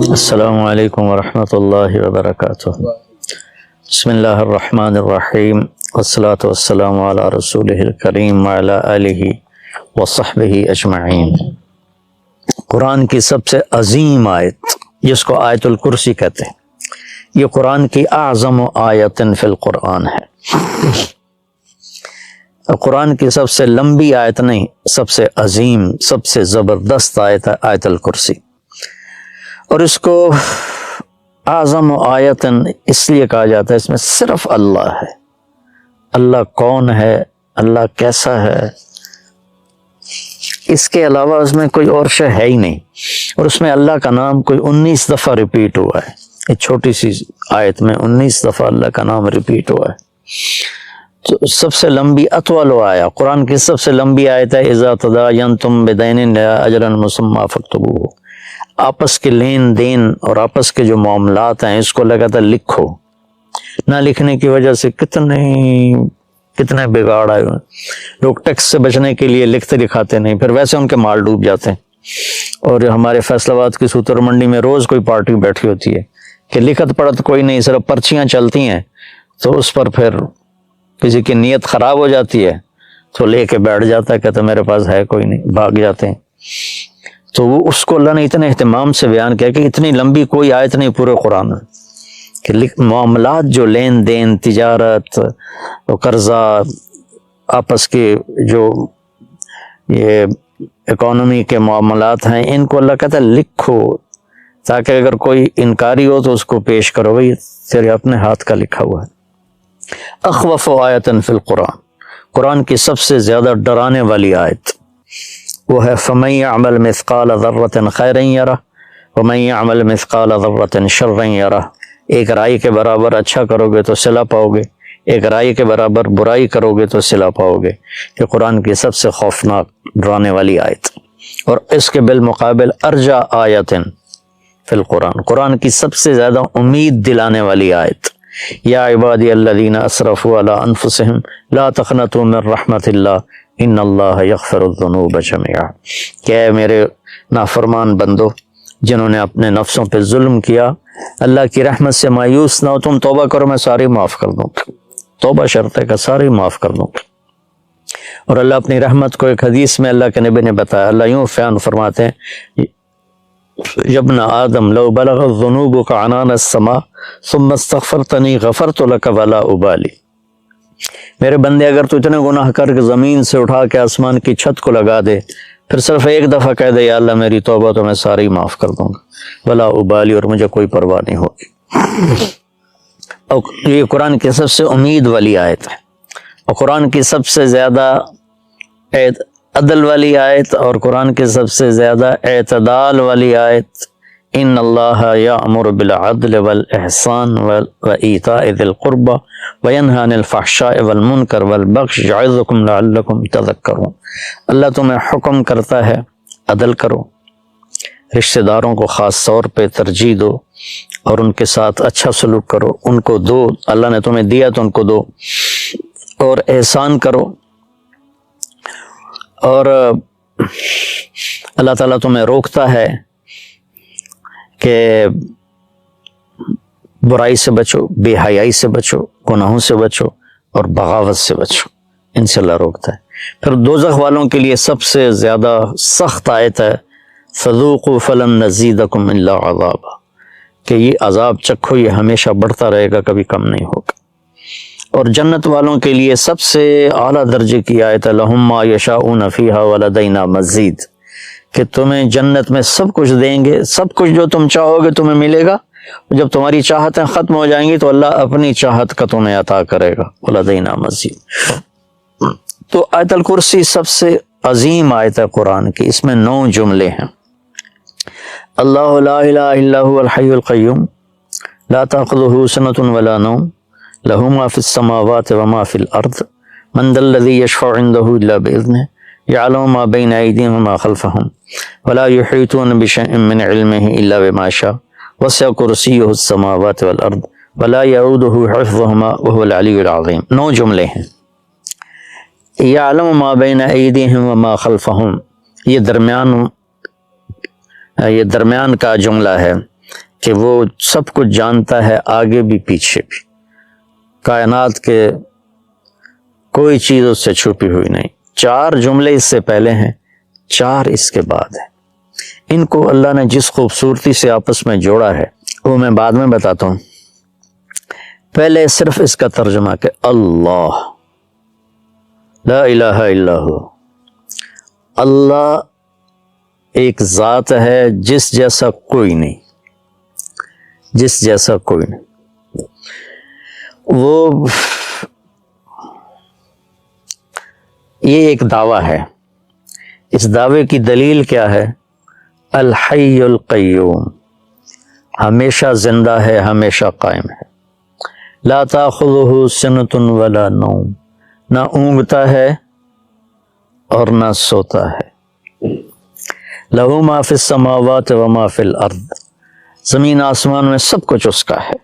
السلام علیکم ورحمۃ اللہ وبرکاتہ۔ بسم اللہ الرحمن الرحیم والصلاة والسلام علی رسولہ الکریم وعلی آلہ وصحبہ اجمعین۔ قرآن کی سب سے عظیم آیت جس کو آیت الکرسی کہتے ہیں، یہ قرآن کی اعظم آیت فی القرآن ہے۔ قرآن کی سب سے لمبی آیت نہیں، سب سے عظیم، سب سے زبردست آیت ہے آیت الکرسی۔ اور اس کو اعظم آیتن اس لیے کہا جاتا ہے، اس میں صرف اللہ ہے۔ اللہ کون ہے، اللہ کیسا ہے، اس کے علاوہ اس میں کوئی اور شے ہے ہی نہیں۔ اور اس میں اللہ کا نام کوئی 19 دفعہ ریپیٹ ہوا ہے۔ ایک چھوٹی سی آیت میں 19 دفعہ اللہ کا نام ریپیٹ ہوا ہے۔ تو سب سے لمبی اطول آیا، قرآن کی سب سے لمبی آیت ہے اذا تداینتم بدین الی اجل مسمی فاکتبوہ۔ آپس کے لین دین اور آپس کے جو معاملات ہیں اس کو لگاتا لکھو۔ نہ لکھنے کی وجہ سے کتنے بگاڑ آئے ہوئے۔ لوگ ٹیکس سے بچنے کے لیے لکھتے دکھاتے نہیں، پھر ویسے ان کے مال ڈوب جاتے ہیں۔ اور ہمارے فیصل آباد کی سوتر منڈی میں روز کوئی پارٹی بیٹھی ہوتی ہے کہ لکھت پڑھت کوئی نہیں، صرف پرچیاں چلتی ہیں، تو اس پر پھر کسی کی نیت خراب ہو جاتی ہے تو لے کے بیٹھ جاتا ہے، کہتا میرے پاس ہے کوئی نہیں، بھاگ جاتے ہیں۔ تو وہ اس کو اللہ نے اتنے اہتمام سے بیان کیا کہ اتنی لمبی کوئی آیت نہیں پورے قرآن میں کہ معاملات جو لین دین، تجارت، قرضہ، آپس کے جو یہ اکانومی کے معاملات ہیں، ان کو اللہ کہتا ہے لکھو، تاکہ اگر کوئی انکاری ہو تو اس کو پیش کرو، بھائی تیرے اپنے ہاتھ کا لکھا ہوا ہے۔ اخوف آیتن فی القرآن، قرآن کی سب سے زیادہ ڈرانے والی آیت وہ ہے فَمَن يَعْمَلْ مِثْقَالَ ذَرَّةٍ خَيْرًا يَرَهُ وَمَن يَعْمَلْ مِثْقَالَ ذَرَّةٍ شَرًّا يَرَهُ۔ ایک رائی کے برابر اچھا کرو گے تو صلہ پاؤ گے، ایک رائی کے برابر برائی کرو گے تو صلہ پاؤ گے۔ یہ قرآن کی سب سے خوفناک ڈرانے والی آیت، اور اس کے بالمقابل ارجا آیتن فی القرآن، قرآن کی سب سے زیادہ امید دلانے والی آیت یا عبادی الذین اسرفوا علی انفسہم لا تقنطوا من رحمت اللہ ان اللہ یغفر الذنوب جميعا۔ کہ اے میرے نافرمان بندو جنہوں نے اپنے نفسوں پہ ظلم کیا، اللہ کی رحمت سے مایوس نہ ہو، تم توبہ کرو میں ساری معاف کر دوں گا۔ توبہ شرط ہے کہ ساری معاف کر دوں گا۔ اور اللہ اپنی رحمت کو ایک حدیث میں اللہ کے نبی نے بتایا، اللہ یوں بیان فرماتے ہیں ابن آدم لو بلغ ذنوبک عنان السماء ثم استغفرتنی غفرت لک ولا ابالی۔ میرے بندے اگر تو اتنے گناہ کر کے زمین سے اٹھا کے آسمان کی چھت کو لگا دے، پھر صرف ایک دفعہ کہہ دے یا اللہ میری توبہ، تو میں ساری معاف کر دوں گا، ولا ابالی، اور مجھے کوئی پرواہ نہیں ہوگی۔ اور یہ قرآن کی سب سے امید والی آیت ہے، اور قرآن کی سب سے زیادہ عدل والی آیت، اور قرآن کی سب سے زیادہ اعتدال والی آیت ان اللہ یأمر بالعدل والاحسان وایتاء ذی القربى وینہی عن الفحشاء والمنکر والبغی یعظکم لعلکم تذکرون۔ اللہ تمہیں حکم کرتا ہے عدل کرو، رشتہ داروں کو خاص طور پہ ترجیح دو، اور ان کے ساتھ اچھا سلوک کرو، ان کو دو، اللہ نے تمہیں دیا تو ان کو دو، اور احسان کرو۔ اور اللہ تعالیٰ تمہیں روکتا ہے کہ برائی سے بچو، بے حیائی سے بچو، گناہوں سے بچو، اور بغاوت سے بچو، ان سے اللہ روکتا ہے۔ پھر دوزخ والوں کے لیے سب سے زیادہ سخت آیت ہے فذوقوا فلن نزیدکم الا عذابا، کہ یہ عذاب چکھو، یہ ہمیشہ بڑھتا رہے گا، کبھی کم نہیں ہوگا۔ اور جنت والوں کے لیے سب سے اعلیٰ درجے کی آیت ہے لہم ما یشاؤون فیہا ولدینا مزید، کہ تمہیں جنت میں سب کچھ دیں گے، سب کچھ جو تم چاہو گے تمہیں ملے گا، جب تمہاری چاہتیں ختم ہو جائیں گی تو اللہ اپنی چاہت کا تمہیں عطا کرے گا، ولدینا مزید۔ تو آیت الکرسی سب سے عظیم آیت ہے قرآن کی، اس میں 9 جملے ہیں۔ اللہ لا الہ الا هو الحی القیوم لا تأخذہ سنۃ ولا نوم لہ ما فی السماوات وما فی الارض من ذا الذی یشفع عندہ الا بإذنہ یعلم ما بین ایدیہم وما خلفہم ولا یحیطون بشیء من علمہ الا بما شاء وسع کرسیہ السماوات والارض ولا یعودہ حفظہما وہو العلی العظیم۔ 9 جملے ہیں۔ یعلم ما بین ایدیہم وما خلفہم، یہ درمیان کا جملہ ہے کہ وہ سب کچھ جانتا ہے، آگے بھی پیچھے بھی، کائنات کے کوئی چیز اس سے چھپی ہوئی نہیں۔ 4 جملے اس سے پہلے ہیں، 4 اس کے بعد ہیں۔ ان کو اللہ نے جس خوبصورتی سے آپس میں جوڑا ہے وہ میں بعد میں بتاتا ہوں۔ پہلے صرف اس کا ترجمہ کہ اللہ لا الہ الا ہو، اللہ ایک ذات ہے جس جیسا کوئی نہیں، جس جیسا کوئی نہیں۔ وہ یہ ایک دعویٰ ہے، اس دعوے کی دلیل کیا ہے؟ الحی القیوم، ہمیشہ زندہ ہے، ہمیشہ قائم ہے۔ لا تاخذہ سنۃ ولا نوم، نہ اونگتا ہے اور نہ سوتا ہے۔ لہ ما فی السماوات وما فی الارض، زمین آسمان میں سب کچھ اس کا ہے۔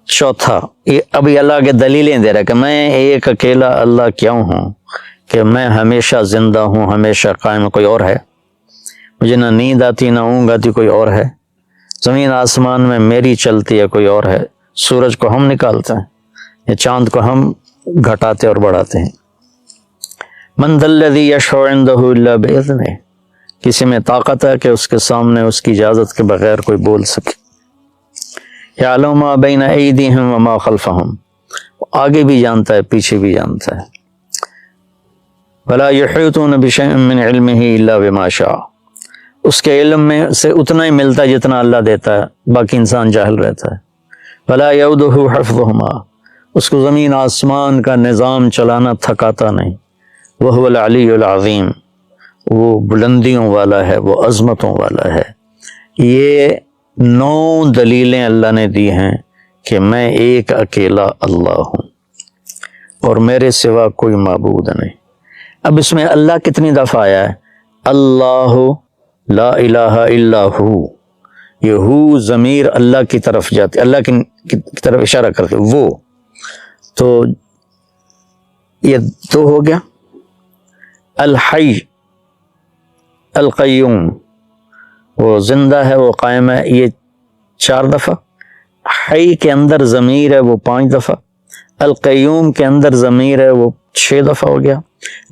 چوتھا، یہ ابھی اللہ کے دلیلیں دے رہا ہے کہ میں ایک اکیلا اللہ کیوں ہوں کہ میں ہمیشہ زندہ ہوں، ہمیشہ قائم۔ کوئی اور ہے؟ مجھے نہ نیند آتی نہ اونگ آتی، کوئی اور ہے؟ زمین آسمان میں میری چلتی ہے، کوئی اور ہے؟ سورج کو ہم نکالتے ہیں یا چاند کو ہم گھٹاتے اور بڑھاتے ہیں۔ من ذا الذی یشفع عندہ الا باذنہ، کسی میں طاقت ہے کہ اس کے سامنے اس کی اجازت کے بغیر کوئی بول سکے۔ یعلم ما بین ایدیہم وما خلفہم، آگے بھی جانتا ہے پیچھے بھی جانتا ہے۔ ولا یحیطون بشیء من علمہ الا بما شاء، اس کے علم میں سے اتنا ہی ملتا ہے جتنا اللہ دیتا ہے، باقی انسان جاہل رہتا ہے۔ ولا یؤودہ حفظہما، اس کو زمین آسمان کا نظام چلانا تھکاتا نہیں۔ وہو العلی العظیم، وہ بلندیوں والا ہے، وہ عظمتوں والا ہے۔ یہ 9 دلیلیں اللہ نے دی ہیں کہ میں ایک اکیلا اللہ ہوں اور میرے سوا کوئی معبود نہیں۔ اب اس میں اللہ کتنی دفعہ آیا ہے؟ اللہ لا الہ الا ہو، یہ ہو ضمیر اللہ کی طرف جاتی، اللہ کی طرف اشارہ کرتے، وہ تو یہ 2 ہو گیا۔ الحی القیوم، وہ زندہ ہے، وہ قائم ہے، یہ 4 دفعہ۔ حی کے اندر ضمیر ہے، وہ 5 دفعہ۔ القیوم کے اندر ضمیر ہے، وہ 6 دفعہ ہو گیا۔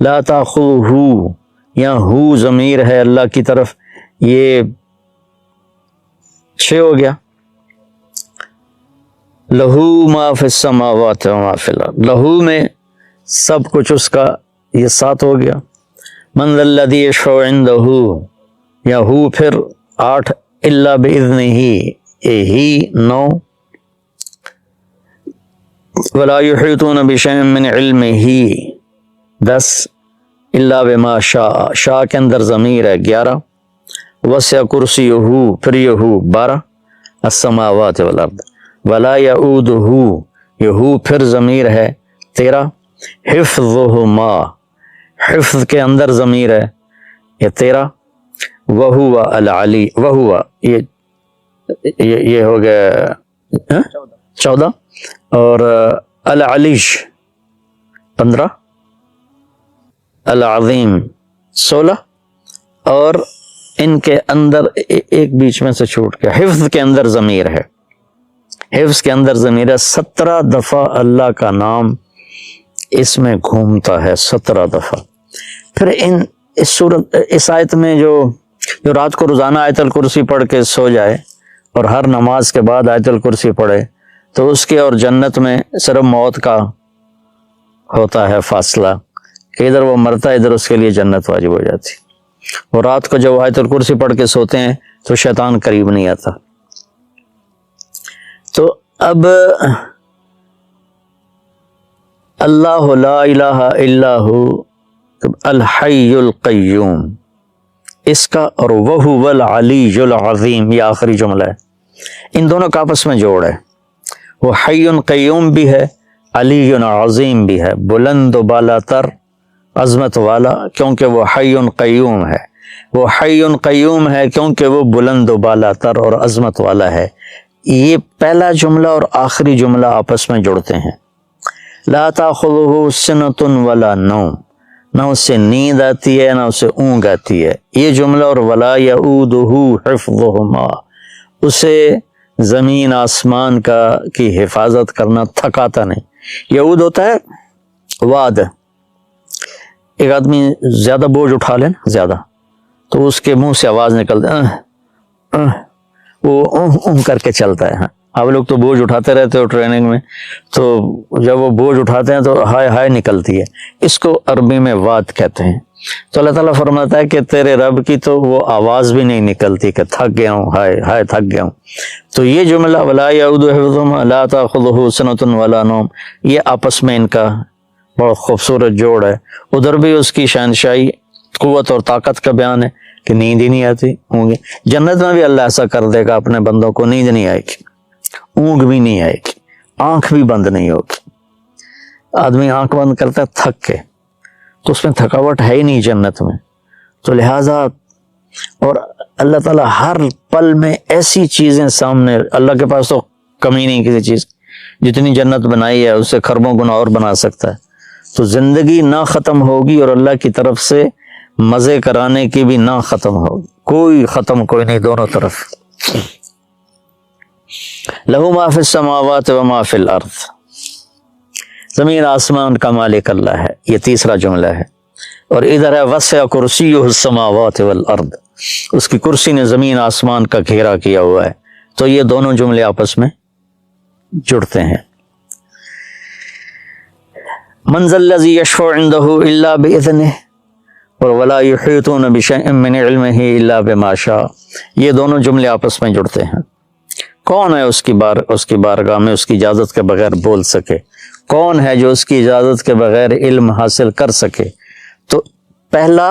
لا تاخذہ، یا ہو ضمیر ہے اللہ کی طرف، یہ 6 ہو گیا۔ لہو ما فی السماوات وما فی الارض، لہو میں سب کچھ اس کا، یہ 7 ہو گیا۔ من ذا الذی یشفع عندہ، یا ہو پھر 8، الا باذنہ، یہ ہی 9۔ ولا یحیطون بشیء من علمہ 10، الا بما شاء، شاء کے اندر ضمیر ہے 11۔ وسع کرسیہ، پھر یہ 12، السماوات والارض۔ ولا یؤودہ، یہ ہو پھر ضمیر ہے 13۔ حفظہما، حفظ کے اندر ضمیر ہے یہ 13۔ وہو العلی، وہو یہ ہو گیا 14، اور العلیش 15، العظیم 16، اور ان کے اندر ایک بیچ میں سے چھوٹ گیا، حفظ کے اندر ضمیر ہے، حفظ کے اندر ضمیر ہے۔ 17 دفعہ اللہ کا نام اس میں گھومتا ہے، 17 دفعہ۔ پھر اس آیت میں جو رات کو روزانہ آیت الکرسی پڑھ کے سو جائے اور ہر نماز کے بعد آیت الکرسی پڑھے، تو اس کے اور جنت میں صرف موت کا ہوتا ہے فاصلہ، کہ ادھر وہ مرتا ہے، ادھر اس کے لیے جنت واجب ہو جاتی۔ اور رات کو جب آیت الکرسی پڑھ کے سوتے ہیں تو شیطان قریب نہیں آتا۔ تو اب اللہ لا الہ الا ہو الحی القیوم، اس کا، اور وہو العلی العظیم، یہ آخری جملہ ہے، ان دونوں کا آپس میں جوڑ ہے۔ وہ حی قیوم بھی ہے، علی عظیم بھی ہے، بلند و بالا تر، عظمت والا، کیونکہ وہ حی قیوم ہے۔ وہ حی قیوم ہے کیونکہ وہ بلند و بالا تر اور عظمت والا ہے۔ یہ پہلا جملہ اور آخری جملہ آپس میں جڑتے ہیں۔ لا تاخذہ سنۃ ولا نوم، نہ اس سے نیند آتی ہے نہ اسے اونگ آتی ہے، یہ جملہ، اور ولا یؤودہ حفظہما، اسے زمین آسمان کی حفاظت کرنا تھکاتا نہیں۔ یعود ہوتا ہے واد، ایک آدمی زیادہ بوجھ اٹھا لے نا زیادہ، تو اس کے منہ سے آواز نکلتی، وہ کر کے چلتا ہے۔ آپ لوگ تو بوجھ اٹھاتے رہتے ہو ٹریننگ میں، تو جب وہ بوجھ اٹھاتے ہیں تو ہائے ہائے نکلتی ہے، اس کو عربی میں واد کہتے ہیں۔ تو اللہ تعالیٰ فرماتا ہے کہ تیرے رب کی تو وہ آواز بھی نہیں نکلتی کہ تھک گیا ہوں، ہائے ہائے تھک گیا ہوں۔ تو یہ جملہ ولا یعود حفظہما لا تأخذہ سنۃ ولا نوم، یہ آپس میں ان کا بہت خوبصورت جوڑ ہے۔ ادھر بھی اس کی شہنشاہی، قوت اور طاقت کا بیان ہے کہ نیند ہی نہیں آتی ہوں گی۔ جنت میں بھی اللہ ایسا کر دے گا اپنے بندوں کو، نیند نہیں آئے گی، اونگ بھی نہیں آئے گی، آنکھ بھی بند نہیں ہوگی۔ آدمی آنکھ بند کرتا ہے تھک کے، تو اس میں تھکاوٹ ہے ہی نہیں جنت میں۔ تو لہٰذا اور اللہ تعالیٰ ہر پل میں ایسی چیزیں سامنے، اللہ کے پاس تو کمی نہیں کسی چیز، جتنی جنت بنائی ہے اس سے خربوں گنا اور بنا سکتا ہے۔ تو زندگی نہ ختم ہوگی اور اللہ کی طرف سے مزے کرانے کی بھی نہ ختم ہوگی، کوئی ختم کوئی نہیں، دونوں طرف۔ لہو ما فی السماوات و ما فی الارض، زمین آسمان کا مالک اللہ ہے، یہ تیسرا جملہ ہے۔ اور ادھر ہے وسع کرسیہ السماوات والارض، اس کی کرسی نے زمین آسمان کا گھیرا کیا ہوا ہے۔ تو یہ دونوں جملے آپس میں جڑتے ہیں۔ من ذا الذی یشفع عندہ الا باذنہ اور ولا یحیطون بشیء من علمہ الا بما شاء، یہ دونوں جملے آپس میں جڑتے ہیں۔ کون ہے اس کی بارگاہ میں اس کی اجازت کے بغیر بول سکے؟ کون ہے جو اس کی اجازت کے بغیر علم حاصل کر سکے؟ تو پہلا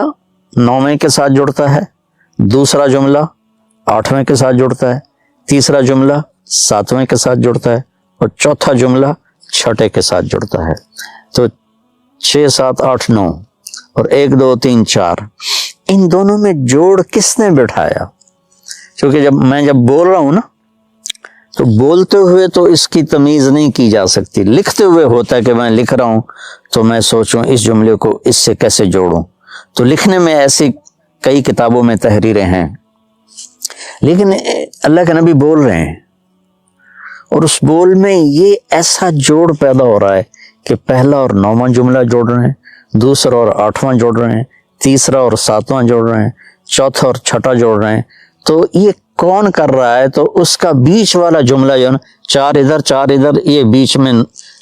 9ویں کے ساتھ جڑتا ہے، دوسرا جملہ 8ویں کے ساتھ جڑتا ہے، تیسرا جملہ 7ویں کے ساتھ جڑتا ہے، اور چوتھا جملہ 6 کے ساتھ جڑتا ہے۔ تو 6 7 8 9 اور 1 2 3 4، ان دونوں میں جوڑ کس نے بٹھایا؟ کیونکہ جب بول رہا ہوں نا، تو بولتے ہوئے تو اس کی تمیز نہیں کی جا سکتی، لکھتے ہوئے ہوتا ہے کہ میں لکھ رہا ہوں تو میں سوچوں اس جملے کو اس سے کیسے جوڑوں۔ تو لکھنے میں ایسی کئی کتابوں میں تحریریں ہیں، لیکن اللہ کے نبی بول رہے ہیں، اور اس بول میں یہ ایسا جوڑ پیدا ہو رہا ہے کہ پہلا اور 9واں جملہ جوڑ رہے ہیں، دوسرا اور 8واں جوڑ رہے ہیں، تیسرا اور 7واں جوڑ رہے ہیں، چوتھا اور 6واں جوڑ رہے ہیں۔ تو یہ کون کر رہا ہے؟ تو اس کا بیچ والا جملہ جو ہے نا، 4 ادھر 4 ادھر، یہ بیچ میں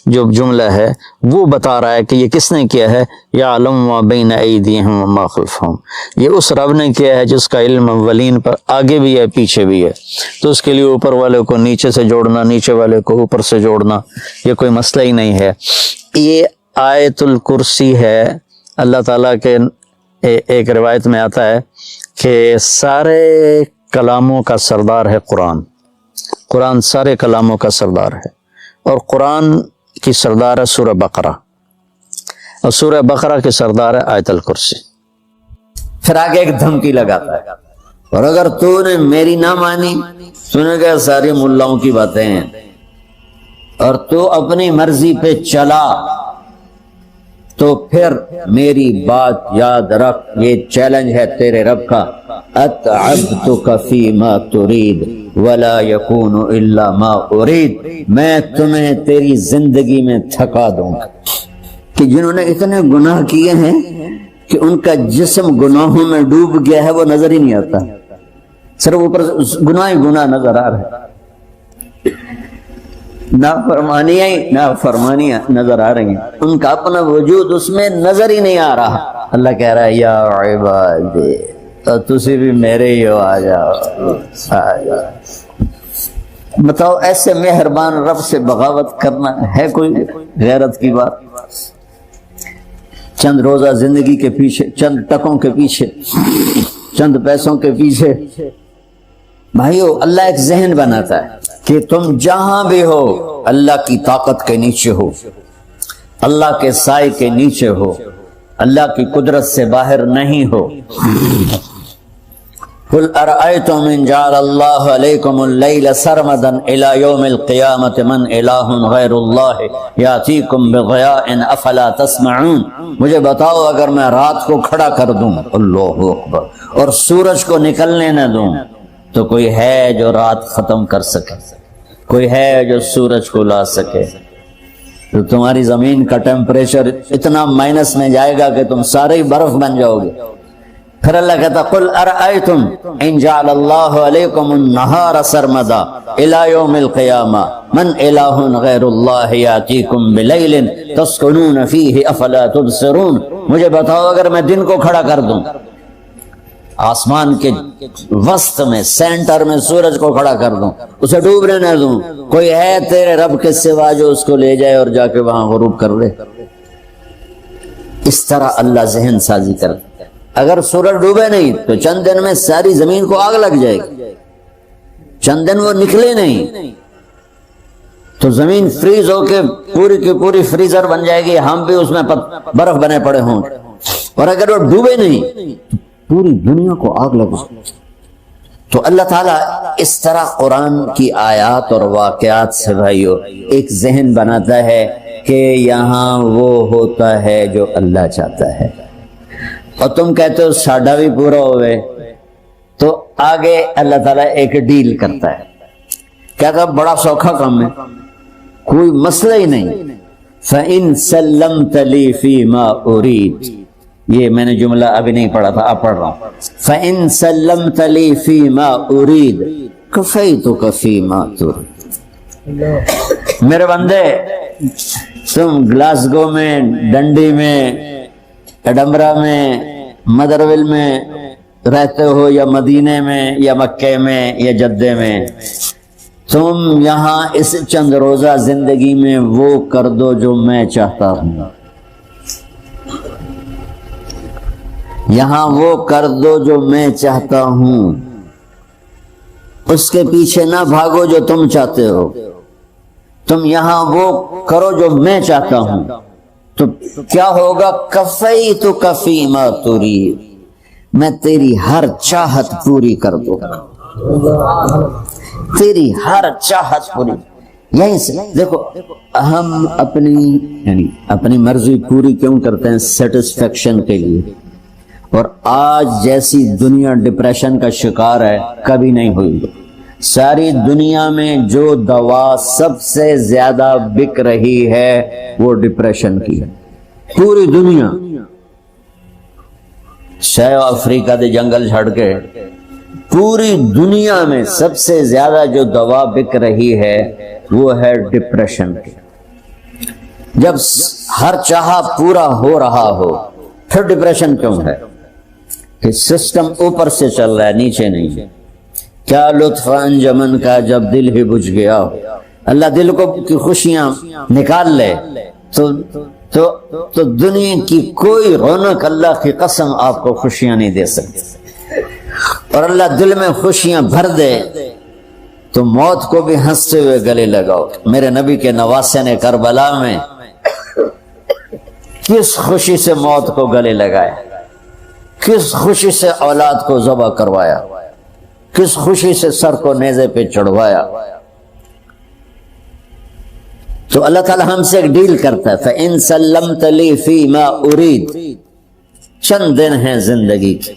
جو جملہ ہے وہ بتا رہا ہے کہ یہ کس نے کیا ہے۔ یعلم ما بین ایدیہم وما خلفہم، یہ اس رب نے کیا ہے جس کا علم اولین پر آگے بھی ہے پیچھے بھی ہے۔ تو اس کے لیے اوپر والے کو نیچے سے جوڑنا، نیچے والے کو اوپر سے جوڑنا، یہ کوئی مسئلہ ہی نہیں ہے۔ یہ آیت الکرسی ہے۔ اللہ تعالیٰ کے ایک روایت میں آتا ہے کہ سارے کلاموں کا سردار ہے قرآن، قرآن سارے کلاموں کا سردار ہے، اور قرآن کی سردار ہے سورہ بقرہ، اور سورہ بقرہ کی سردار ہے آیت الکرسی۔ پھر آگے ایک دھمکی لگاتا ہے، اور اگر تو نے میری نہ مانی، سنے گا ساری ملاؤں کی باتیں ہیں، اور تو اپنی مرضی پہ چلا، تو پھر میری بات یاد رکھ، یہ چیلنج ہے تیرے رب کا، اتعبتک فیما ترید ولا یکون الا ما ارید، میں تمہیں تیری زندگی میں تھکا دوں گا۔ کہ جنہوں نے اتنے گناہ کیے ہیں کہ ان کا جسم گناہوں میں ڈوب گیا ہے، وہ نظر ہی نہیں آتا، صرف اوپر گناہ ہی گناہ نظر آ رہا ہے، نافرمانیاں نظر آ رہی ہیں، ان کا اپنا وجود اس میں نظر ہی نہیں آ رہا۔ اللہ کہہ رہا ہے یا عبادی، تو تسی بھی میرے ہی ہو، آ جاؤ آ جاؤ۔ بتاؤ ایسے مہربان رب سے بغاوت کرنا ہے کوئی غیرت کی بات؟ چند روزہ زندگی کے پیچھے، چند ٹکوں کے پیچھے، چند پیسوں کے پیچھے، بھائیو اللہ ایک ذہن بناتا ہے کہ تم جہاں بھی ہو اللہ کی طاقت کے نیچے ہو، اللہ کے سائے کے نیچے ہو، اللہ کی قدرت سے باہر نہیں ہو۔ قل ارأيتم ان جعل اللہ علیکم اللیل سرمدا الى یوم القیامت من الہ غیر اللہ یاتیکم بضیاء افلا تسمعون، مجھے بتاؤ اگر میں رات کو کھڑا کر دوں، اللہ اکبر، اور سورج کو نکلنے نہ دوں، تو کوئی ہے جو رات ختم کر سکے، کوئی ہے جو سورج کو لا سکے، تو تمہاری زمین کا ٹیمپریچر اتنا مائنس میں جائے گا کہ تم سارے ہی برف بن جاؤ گے۔ پھر اللہ کہتا قل ارأیتم ان جعل اللہ علیکم النہار سرمدا الی یوم القیامہ من الہ غیر اللہ یاتیکم بلیل تسکنون فیہ افلا تبصرون، مجھے بتاؤ اگر میں دن کو کھڑا کر دوں، آسمان کے وسط میں سینٹر میں سورج کو کھڑا کر دوں، اسے ڈوبنے نہ دوں، کوئی ہے تیرے رب کے سوا جو اس کو لے جائے اور جا کے وہاں غروب کر دے؟ اس طرح اللہ ذہن سازی کرتا ہے۔ اگر سورج ڈوبے نہیں تو چند دن میں ساری زمین کو آگ لگ جائے گی، چند دن وہ نکلے نہیں تو زمین فریز ہو کے پوری کی پوری فریزر بن جائے گی، ہم بھی اس میں برف بنے پڑے ہوں، اور اگر وہ ڈوبے نہیں پوری دنیا کو آگ لگا۔ تو اللہ تعالیٰ اس طرح قرآن کی آیات اور واقعات سے بھائیو ایک ذہن بناتا ہے کہ یہاں وہ ہوتا ہے جو اللہ چاہتا ہے، اور تم کہتے ہو ساڈا بھی پورا ہوئے، تو آگے اللہ تعالیٰ ایک ڈیل کرتا ہے، کہتا بڑا سوکھا کام ہے، کوئی مسئلہ ہی نہیں، فَإِن سَلَّمْتَ لِي فِي مَا أُرِيدُ، یہ میں نے جملہ ابھی نہیں پڑھا تھا، اب پڑھ رہا ہوں، فَإِن سَلَّمْتَ لِي فِي مَا أُرِيدُ كَفَيْتُكَ فِي مَا تُرِيدُ، میرے بندے تم گلاسگو میں، ڈنڈی میں، ایڈمبرا میں، مدرول میں رہتے ہو یا مدینے میں یا مکے میں یا جدے میں، تم یہاں اس چند روزہ زندگی میں وہ کر دو جو میں چاہتا ہوں، یہاں وہ کر دو جو میں چاہتا ہوں، اس کے پیچھے نہ بھاگو جو تم چاہتے ہو، تم یہاں وہ کرو جو میں چاہتا ہوں، تو کیا ہوگا؟ کفیتک فی ما ترید، میں تیری ہر چاہت پوری کر دوں گا، تیری ہر چاہت پوری۔ یہیں سے دیکھو ہم اپنی مرضی پوری کیوں کرتے ہیں؟ سیٹسفیکشن کے لیے، اور آج جیسی دنیا ڈپریشن کا شکار ہے کبھی نہیں ہوئی۔ ساری دنیا میں جو دوا سب سے زیادہ بک رہی ہے وہ ڈپریشن کی ہے، پوری دنیا، شاید افریقہ دے جنگل چھڑ کے پوری دنیا میں سب سے زیادہ جو دوا بک رہی ہے وہ ہے ڈپریشن کی۔ جب ہر چاہا پورا ہو رہا ہو پھر ڈپریشن کیوں ہے؟ کہ سسٹم اوپر سے چل رہا ہے، نیچے نہیں۔ کیا لطف انجمن کا جب دل ہی بجھ گیا ہو، اللہ دل کو کی خوشیاں نکال لے تو دنیا کی کوئی رونق اللہ کی قسم آپ کو خوشیاں نہیں دے سکتی، اور اللہ دل میں خوشیاں بھر دے تو موت کو بھی ہنستے ہوئے گلے لگاؤ۔ میرے نبی کے نواسے نے کربلا میں کس خوشی سے موت کو گلے لگایا، کس خوشی سے اولاد کو ذبح کروایا، کس خوشی سے سر کو نیزے پہ چڑھوایا۔ تو اللہ تعالی ہم سے ایک ڈیل کرتا ہے، فَإِن سَلَّمْتَ لِي فِي مَا أُرِيدُ، چند دن ہیں زندگی کے،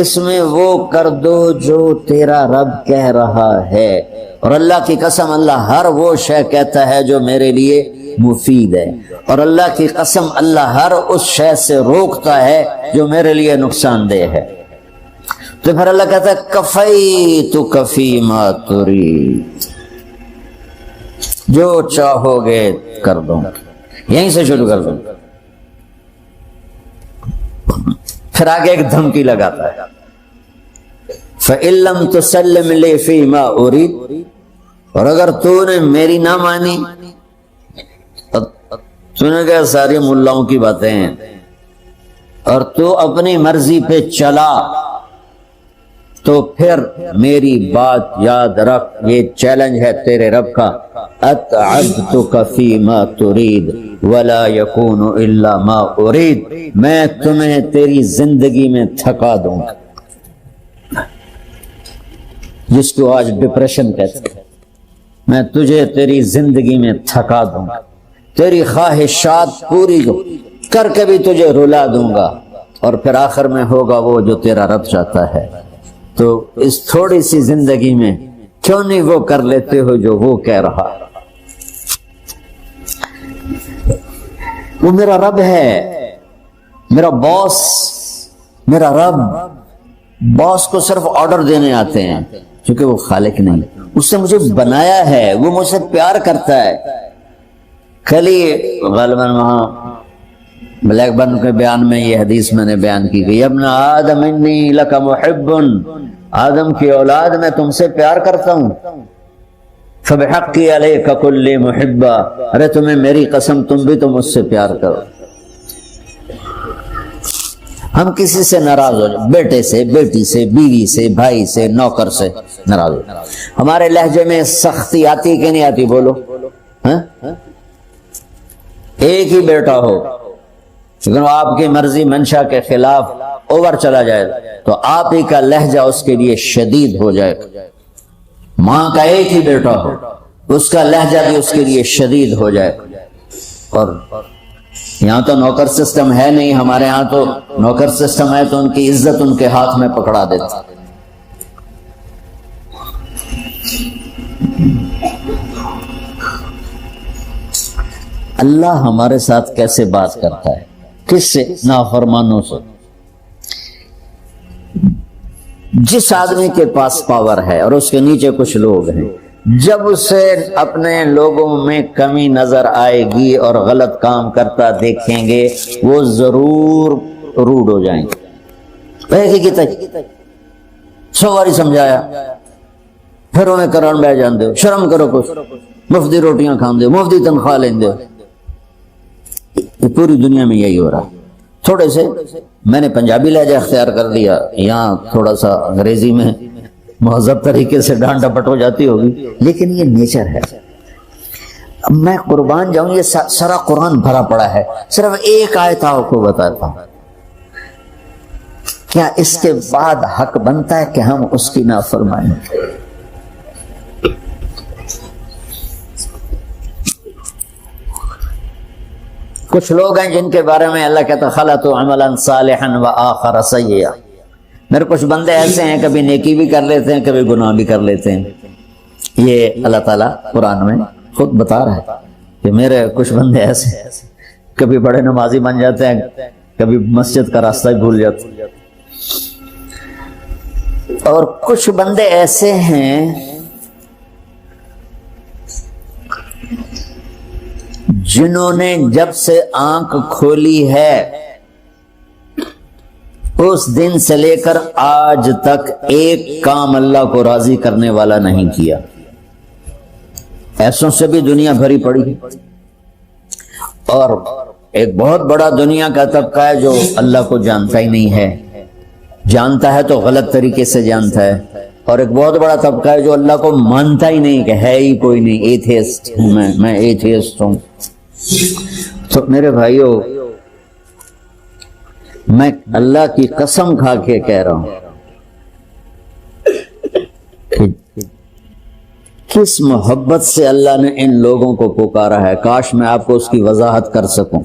اس میں وہ کر دو جو تیرا رب کہہ رہا ہے، اور اللہ کی قسم اللہ ہر وہ شے کہتا ہے جو میرے لیے مفید ہے، اور اللہ کی قسم اللہ ہر اس شے سے روکتا ہے جو میرے لیے نقصان دہ ہے۔ تو پھر اللہ کہتا ہے کفیتک فی ما ترید، جو چاہو گے کر دوں، یہیں سے شروع کر دوں۔ پھر آگے ایک دھمکی لگاتا ہے، فَإِن لَّمْ تُسَلِّمْ لِي فِي مَا أُرِيدُ، اور اگر تو نے میری نہ مانی، تو نے کہا ساری ملاؤں کی باتیں ہیں، اور تو اپنی مرضی پہ چلا، تو پھر میری بات یاد رکھ، یہ چیلنج ہے تیرے رب کا، اتعبتک فی ما ترید ولا یکون الا ما ارید، میں تمہیں تیری زندگی میں تھکا دوں گا، جس کو آج ڈپریشن کہتے ہیں، میں تجھے تیری زندگی میں تھکا دوں گا، تیری خواہشات پوری کر کے بھی تجھے رلا دوں گا، اور پھر آخر میں ہوگا وہ جو تیرا رب چاہتا ہے۔ تو اس تھوڑی سی زندگی میں کیوں نہیں وہ کر لیتے ہو جو وہ کہہ رہا ہے؟ وہ میرا رب ہے، میرا باس، میرا رب۔ باس کو صرف آرڈر دینے آتے ہیں کیونکہ وہ خالق نہیں، اس نے مجھے بنایا ہے، وہ مجھ سے پیار کرتا ہے۔ کل ہی غالباً وہاں بلیک برن کے بیان میں یہ حدیث میں نے بیان کی گئی، ابن آدم انی لک محب، آدم کی اولاد میں تم سے پیار کرتا ہوں، فبحقی علیک کل محبا، ارے تمہیں میری قسم تم بھی تو مجھ سے پیار کرو۔ ہم کسی سے ناراض ہو جائیں، بیٹے سے، بیٹی سے، بیوی سے، بھائی سے، نوکر سے ناراض ہو، ہمارے لہجے میں سختی آتی کہ نہیں آتی؟ بولو ہاں؟ ایک ہی بیٹا ہو لیکن وہ آپ کی مرضی منشا کے خلاف اوور چلا جائے تو آپ ہی کا لہجہ اس کے لیے شدید ہو جائے۔ ماں کا ایک ہی بیٹا ہو، اس کا لہجہ بھی اس کے لیے شدید ہو جائے۔ اور یہاں تو نوکر سسٹم ہے نہیں، ہمارے ہاں تو نوکر سسٹم ہے تو ان کی عزت ان کے ہاتھ میں پکڑا دیتا۔ اللہ ہمارے ساتھ کیسے بات کرتا ہے؟ کس سے؟ نافرمانوں سے۔ جس آدمی کے پاس پاور ہے اور اس کے نیچے کچھ لوگ ہیں، جب اسے اپنے لوگوں میں کمی نظر آئے گی اور غلط کام کرتا دیکھیں گے، وہ ضرور روڈ ہو جائیں گے۔ ایک ہی کی تک 100 باری سمجھایا، پھر انہیں کران بہ جان دے، شرم کرو، کچھ مفتی روٹیاں کھان دے، مفتی تنخواہ لیں دے۔ پوری دنیا میں یہی ہو رہا۔ تھوڑے سے میں نے پنجابی لہجہ اختیار کر لیا، یہاں تھوڑا سا انگریزی میں مہذب طریقے سے ڈانٹ ڈپٹ ہو جاتی ہوگی، لیکن یہ نیچر ہے۔ میں قربان جاؤں، یہ سارا قرآن بھرا پڑا ہے، صرف ایک آیت آپ کو بتاتا ہوں۔ کیا اس کے بعد حق بنتا ہے کہ ہم اس کی نافرمائیں؟ کچھ لوگ ہیں جن کے بارے میں اللہ کہتا خلطوا عملا صالحا وآخر سیئا، میرے کچھ بندے ایسے ہیں کبھی نیکی بھی کر لیتے ہیں، کبھی گناہ بھی کر لیتے ہیں۔ یہ اللہ تعالیٰ قرآن میں خود بتا رہا ہے کہ میرے کچھ بندے ایسے ہیں، کبھی بڑے نمازی بن جاتے ہیں، کبھی مسجد کا راستہ ہی بھول جاتے ہیں، اور کچھ بندے ایسے ہیں جنہوں نے جب سے آنکھ کھولی ہے اس دن سے لے کر آج تک ایک کام اللہ کو راضی کرنے والا نہیں کیا۔ ایسوں سے بھی دنیا بھری پڑی ہے، اور ایک بہت بڑا دنیا کا طبقہ ہے جو اللہ کو جانتا ہی نہیں ہے، جانتا ہے تو غلط طریقے سے جانتا ہے، اور ایک بہت بڑا طبقہ ہے جو اللہ کو مانتا ہی نہیں، کہ ہے ہی کوئی نہیں، ایتھیسٹ ہوں میں ایتھیسٹ ہوں۔ تو میرے بھائیو، میں اللہ کی قسم کھا کے کہہ رہا ہوں کہ کس محبت سے اللہ نے ان لوگوں کو پکارا ہے، کاش میں آپ کو اس کی وضاحت کر سکوں۔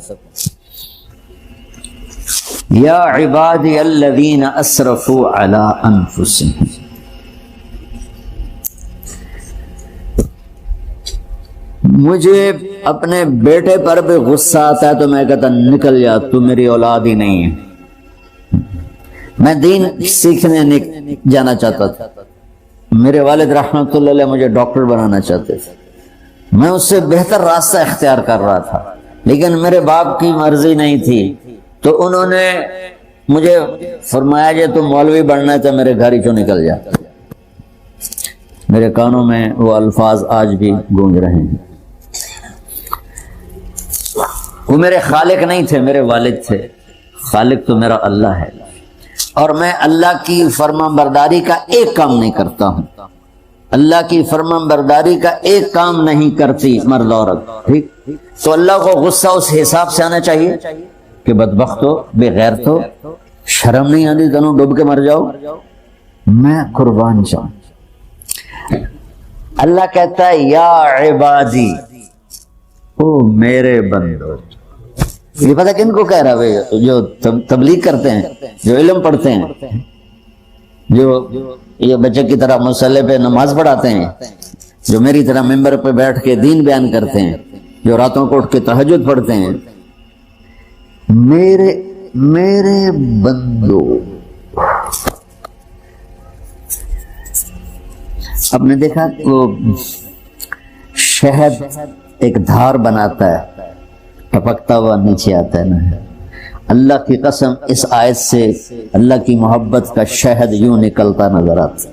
یا عبادی الذین اسرفوا علی انفسہم، مجھے اپنے بیٹے پر بھی غصہ آتا ہے تو میں کہتا نکل جا، تو میری اولاد ہی نہیں ہے۔ میں دین سیکھنے جانا چاہتا تھا، میرے والد رحمت اللہ علیہ مجھے ڈاکٹر بنانا چاہتے تھے، میں اس سے بہتر راستہ اختیار کر رہا تھا، لیکن میرے باپ کی مرضی نہیں تھی، تو انہوں نے مجھے فرمایا کہ تم مولوی بننا ہے تو میرے گھر ہی چوں نکل جا۔ میرے کانوں میں وہ الفاظ آج بھی گونج رہے ہیں۔ وہ میرے خالق نہیں تھے، میرے والد تھے، خالق تو میرا اللہ ہے، اور میں اللہ کی فرما برداری کا ایک کام نہیں کرتا ہوں، اللہ کی فرما برداری کا ایک کام نہیں کرتی مرد عورت، ٹھیک؟ تو اللہ کو غصہ اس حساب سے آنا چاہیے کہ بدبخت ہو، بے غیرت ہو، شرم نہیں آتی تنوں ڈوب کے مر جاؤ۔ میں قربان جاؤں، اللہ کہتا ہے یا عبادی، او میرے بندو۔ یہ پتہ کن کو کہہ رہا ہے؟ جو تبلیغ کرتے ہیں، جو علم پڑھتے ہیں، جو یہ بچے کی طرح مصلی پہ نماز پڑھاتے ہیں، جو میری طرح ممبر پہ بیٹھ کے دین بیان کرتے ہیں، جو راتوں کو اٹھ کے تہجد پڑھتے ہیں، میرے بندو، آپ نے دیکھا وہ شہد ایک دھار بناتا ہے، ٹپکتا ہوا نیچے آتا ہے نا، اللہ کی قسم اس آیت سے اللہ کی محبت کا شہد یوں نکلتا نظر آتا ہے۔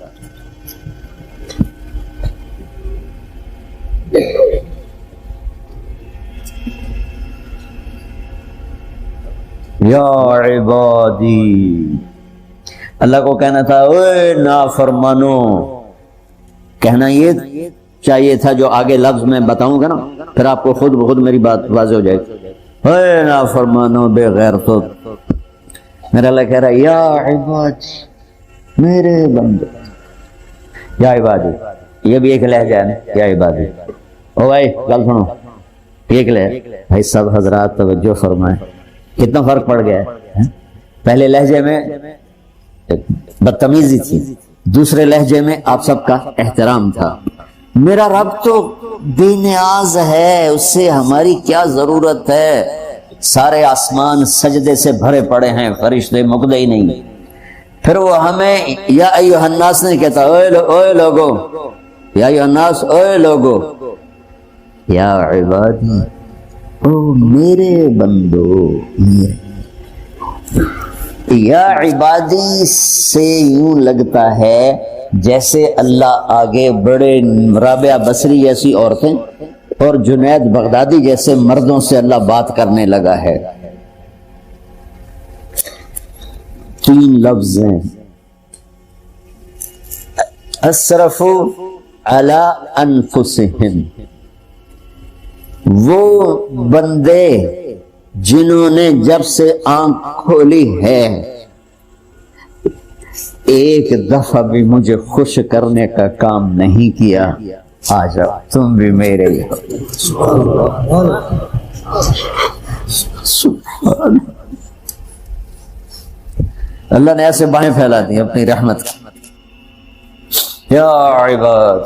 یا عبادی، اللہ کو کہنا تھا اوے نافرمانو، کہنا یہ چاہیے تھا جو آگے لفظ میں بتاؤں گا نا، پھر آپ کو خود بخود میری بات واضح ہو جائے گی۔ اے نافرمانو بے غیرتو، میرا اللہ کہہ رہا ہے یا عبادی، میرے بندے، یا عبادی، یہ بھی ایک لہجہ ہے نا، یا عبادی۔ او بھائی گل سنو، ایک لہجہ، بھائی سب حضرات توجہ فرمائیں، کتنا فرق پڑ گیا ہے۔ پہلے لہجے میں بدتمیزی تھی، دوسرے لہجے میں آپ سب کا احترام تھا۔ میرا رب تو بے نیاز ہے، اس سے ہماری کیا ضرورت ہے، سارے آسمان سجدے سے بھرے پڑے ہیں، فرشتے مقدے ہی نہیں۔ پھر وہ ہمیں یا ایھا الناس نہیں کہتا، اوے لوگو، یا ایھا الناس، اوے لوگو، یا عبادی، او میرے بندو، یا عبادی سے یوں لگتا ہے جیسے اللہ آگے بڑے رابعہ بصری جیسی عورتیں اور جنید بغدادی جیسے مردوں سے اللہ بات کرنے لگا ہے۔ 3 لفظ ہیں، اسرفوا علی انفسہم، وہ بندے جنہوں نے جب سے آنکھ کھولی ہے ایک دفعہ بھی مجھے خوش کرنے کا کام نہیں کیا، آ جاؤ تم بھی میرے ہی ہو۔ اللہ نے ایسے باہیں پھیلا دی اپنی رحمت کی۔ یا عباد،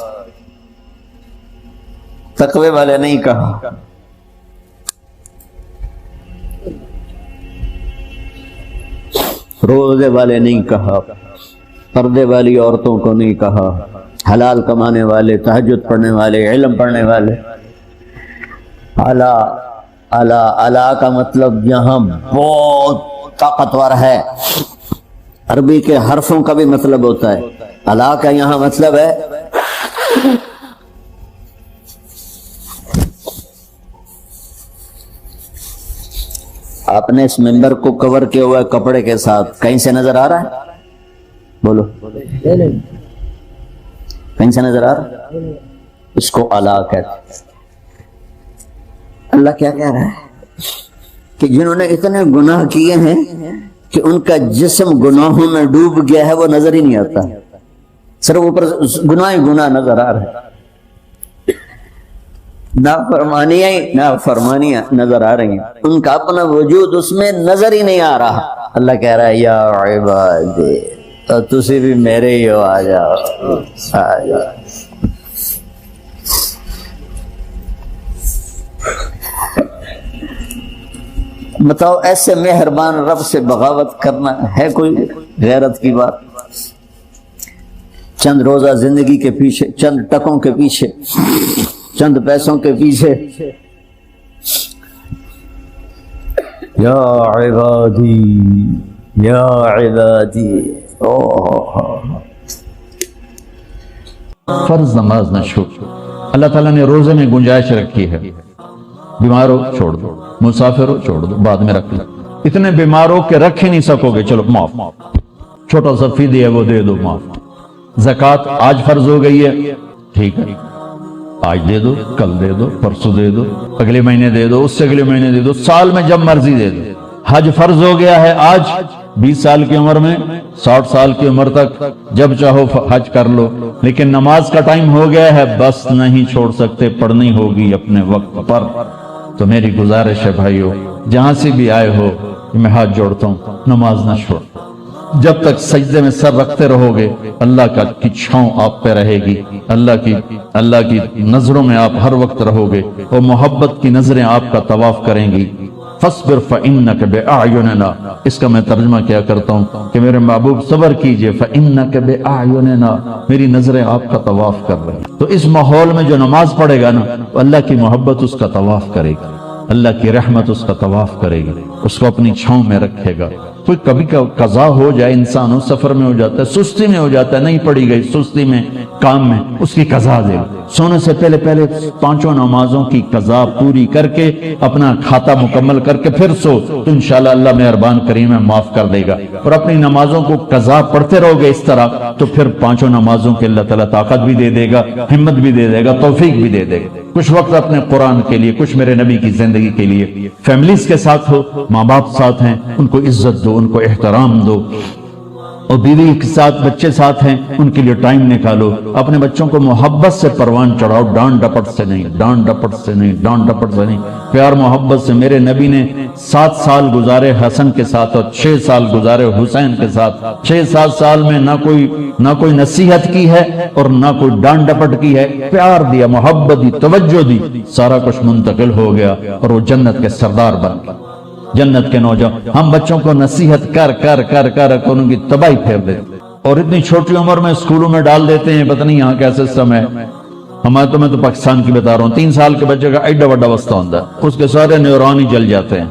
تقوی والے نہیں کہا، روزے والے نہیں کہا، پردے والی عورتوں کو نہیں کہا، حلال کمانے والے، تہجد پڑھنے والے، علم پڑھنے والے۔ اعلیٰ کا مطلب یہاں بہت طاقتور ہے، عربی کے حرفوں کا بھی مطلب ہوتا ہے۔ اعلیٰ کا یہاں مطلب ہے آپ نے اس ممبر کو کور کیا ہوا ہے کپڑے کے ساتھ، کہیں سے نظر آ رہا ہے؟ بولو، کہیں سے نظر آ رہا ہے؟ اس کو اعلیٰ کہتے ہیں۔ اللہ کیا کہہ رہا ہے کہ جنہوں نے اتنے گناہ کیے ہیں کہ ان کا جسم گناہوں میں ڈوب گیا ہے، وہ نظر ہی نہیں آتا، صرف اوپر گناہ ہی گناہ نظر آ رہا ہے، نافرمانیاں نظر آ رہی ہیں، ان کا اپنا وجود اس میں نظر ہی نہیں آ رہا۔ اللہ کہہ رہا ہے یا عبادی، اور تسی بھی میرے ہی ہو، آ جاؤ آ جاؤ۔ بتاؤ ایسے مہربان رب سے بغاوت کرنا ہے کوئی غیرت کی بات؟ چند روزہ زندگی کے پیچھے، چند ٹکوں کے پیچھے، چند پیسوں کے پیچھے، یا عبادی یا عبادی۔ فرض نماز نہ چھوڑ، اللہ تعالیٰ نے روزے میں گنجائش رکھی ہے، بیمار ہو چھوڑ دو، مسافر ہو چھوڑ دو، بعد میں رکھ لو، اتنے بیماروں کے رکھ ہی نہیں سکو گے، چلو معاف، چھوٹا سا فدیہ ہے وہ دے دو، معاف۔ زکوٰۃ آج فرض ہو گئی ہے، ٹھیک ہے، آج دے دو، کل دے دو، پرسوں دے دو، اگلے مہینے دے دو، اس سے اگلے مہینے دے دو، سال میں جب مرضی دے دو۔ حج فرض ہو گیا ہے آج، 20 سال کی عمر میں 60 سال کی عمر تک جب چاہو حج کر لو، لیکن نماز کا ٹائم ہو گیا ہے، بس نہیں چھوڑ سکتے، پڑھنی ہوگی اپنے وقت پر۔ تو میری گزارش ہے بھائیو، جہاں سے بھی آئے ہو، میں ہاتھ جوڑتا ہوں، نماز نہ چھوڑ، جب تک سجدے میں سر رکھتے رہو گے اللہ کی چھاؤں آپ پہ رہے گی، اللہ کی نظروں میں آپ ہر وقت رہو گے، اور محبت کی نظریں آپ کا طواف کریں گی۔ فاصبر فإنک بأعیننا، اس کا میں ترجمہ کیا کرتا ہوں کہ میرے محبوب صبر کیجئے، فإنک بأعیننا، میری نظریں آپ کا طواف کر رہی ہیں۔ تو اس ماحول میں جو نماز پڑھے گا نا، اللہ کی محبت اس کا طواف کرے گی، اللہ کی رحمت اس کا طواف کرے گی، اس کو اپنی چھاؤں میں رکھے گا۔ کوئی کبھی قضا ہو جائے، انسان سفر میں ہو جاتا ہے، سستی میں ہو جاتا ہے، نہیں پڑھی گئی، سستی میں، کام میں، اس کی قضا دے، سونے سے پہلے 5 نمازوں کی قضا پوری کر کے اپنا کھاتا مکمل کر کے پھر سو، تو انشاءاللہ اللہ مہربان کریم ہے، معاف کر دے گا۔ اور اپنی نمازوں کو قضا پڑھتے رہو گے اس طرح، تو پھر 5 نمازوں کے اللہ تعالیٰ طاقت بھی دے دے گا، ہمت بھی دے دے گا، توفیق بھی دے دے گا۔ کچھ وقت اپنے قرآن کے لیے، کچھ میرے نبی کی زندگی کے لیے، فیملیز کے ساتھ ہو، ماں باپ ساتھ ہیں، ان کو عزت دو، ان کو احترام دو، اور بیوی کے ساتھ، بچے ساتھ ہیں، ان کے لیے ٹائم نکالو، اپنے بچوں کو محبت سے پروان چڑھاؤ، ڈانٹ ڈپٹ سے نہیں، ڈانٹ ڈپٹ سے نہیں، ڈانٹ ڈپٹ سے نہیں، پیار محبت سے۔ میرے نبی نے 7 سال گزارے حسن کے ساتھ اور 6 سال گزارے حسین کے ساتھ۔ 6-7 سال میں نہ کوئی نصیحت کی ہے اور نہ کوئی ڈانٹ ڈپٹ کی ہے، پیار دیا، محبت دی، توجہ دی، سارا کچھ منتقل ہو گیا اور وہ جنت کے سردار بن گئے، جنت کے نوجوان۔ ہم بچوں کو نصیحت کر کر کر کر ان کی تباہی پھیر دیتے، اور اتنی چھوٹی عمر میں اسکولوں میں ڈال دیتے ہیں، پتہ نہیں یہاں کیا سسٹم ہے۔ ہمارے میں تو پاکستان کی بتا رہا ہوں، 3 سال کے بچے کا ایڈا بڑا وسطہ ہوتا ہے، اس کے سارے نیورون ہی جل جاتے ہیں،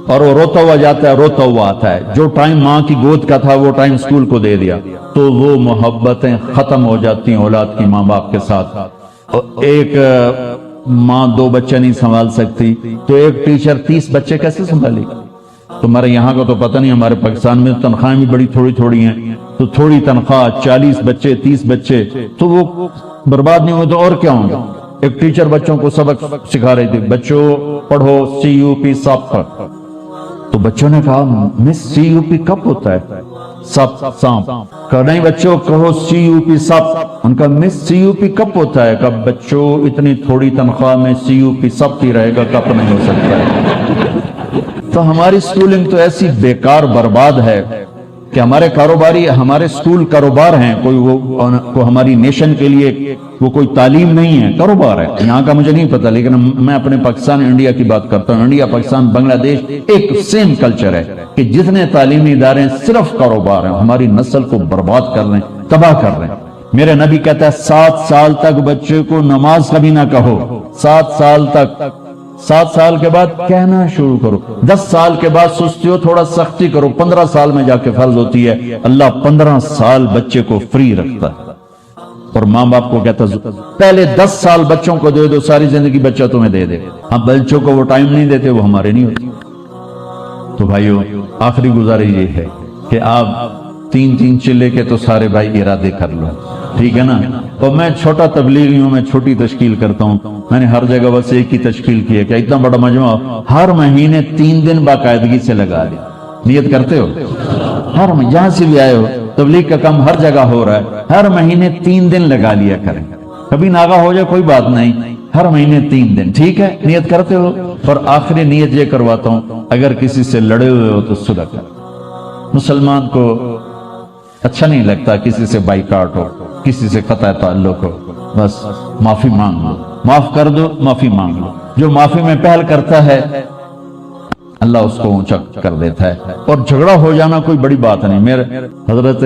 اور وہ روتا ہوا جاتا ہے، روتا ہوا آتا ہے۔ جو ٹائم ماں کی گود کا تھا وہ ٹائم اسکول کو دے دیا، تو وہ محبتیں ختم ہو جاتی ہیں اولاد کی ماں باپ کے ساتھ۔ ایک ماں 2 بچے نہیں سنبھال سکتی، تو ایک ٹیچر 30 بچے کیسے سنبھالے؟ تمہارے یہاں کا تو پتہ نہیں، ہمارے پاکستان میں تنخواہیں بھی بڑی تھوڑی ہیں، تو تھوڑی تنخواہ، 40 بچے، 30 بچے، تو وہ برباد نہیں ہوئے تو اور کیا ہوں گے؟ ایک ٹیچر بچوں کو سبق سکھا رہی تھی، بچوں پڑھو CUP سپ، تو بچوں نے کہا مس CUP کب ہوتا ہے؟ سانپ۔ کہا نہیں بچوں کہو CUP سپ۔ ان کا مس CUP کب ہوتا ہے؟ کہا بچوں اتنی تھوڑی تنخواہ میں CUP سپ ہی رہے گا، کب نہیں ہو سکتا ہے۔ تو ہماری سکولنگ تو ایسی بیکار برباد ہے کہ ہمارے کاروباری، ہمارے سکول کاروبار ہیں، کوئی ہماری نیشن کے لیے وہ کوئی تعلیم نہیں ہے، کاروبار ہے۔ یہاں کا مجھے نہیں پتا، لیکن میں اپنے پاکستان انڈیا کی بات کرتا ہوں۔ انڈیا، پاکستان، بنگلہ دیش ایک سیم کلچر ہے کہ جتنے تعلیمی ادارے ہیں صرف کاروبار ہیں، ہماری نسل کو برباد کر رہے ہیں، تباہ کر رہے ہیں۔ میرے نبی کہتا ہے 7 سال تک بچے کو نماز کبھی نہ کہو، 7 سال تک، 7 سال کے بعد کہنا شروع کرو، 10 سال کے بعد سستی ہو تھوڑا سختی کرو، 15 سال میں جا کے فرض ہوتی ہے۔ اللہ 15 سال بچے کو فری رکھتا ہے، اور ماں باپ کو کہتا ہے پہلے 10 سال بچوں کو دے دو، ساری زندگی بچہ تمہیں دے دے۔ ہم بچوں کو وہ ٹائم نہیں دیتے، وہ ہمارے نہیں ہوتے۔ تو بھائیو، آخری گزارش یہ ہے کہ آپ 3 چلے کے تو سارے بھائی ارادے کر لو، ٹھیک ہے نا؟ تو میں چھوٹا تبلیغی ہوں، میں چھوٹی تشکیل کرتا ہوں، میں نے ہر جگہ بس ایک ہی تشکیل کی ہے کہ اتنا بڑا مجموعہ ہر مہینے 3 دن باقاعدگی سے لگا لیں۔ نیت کرتے ہو؟ جہاں سے بھی آئے ہو، تبلیغ کا کام ہر جگہ ہو رہا ہے، ہر مہینے 3 دن لگا لیا کریں، کبھی ناغہ ہو جائے کوئی بات نہیں، ہر مہینے 3 دن، ٹھیک ہے؟ نیت کرتے ہو؟ اور آخری نیت یہ کرواتا ہوں، اگر کسی سے لڑے ہوئے ہو تو صلح کر۔ مسلمان کو اچھا نہیں لگتا کسی سے بائیکاٹ ہو، کسی سے قطع تعلق ہو، بس معافی مانگ لو، معاف کر دو، معافی مانگ لو۔ جو معافی میں پہل کرتا ہے اللہ اس کو اونچا کر دیتا ہے، اور جھگڑا ہو جانا کوئی بڑی بات نہیں۔ میرے حضرت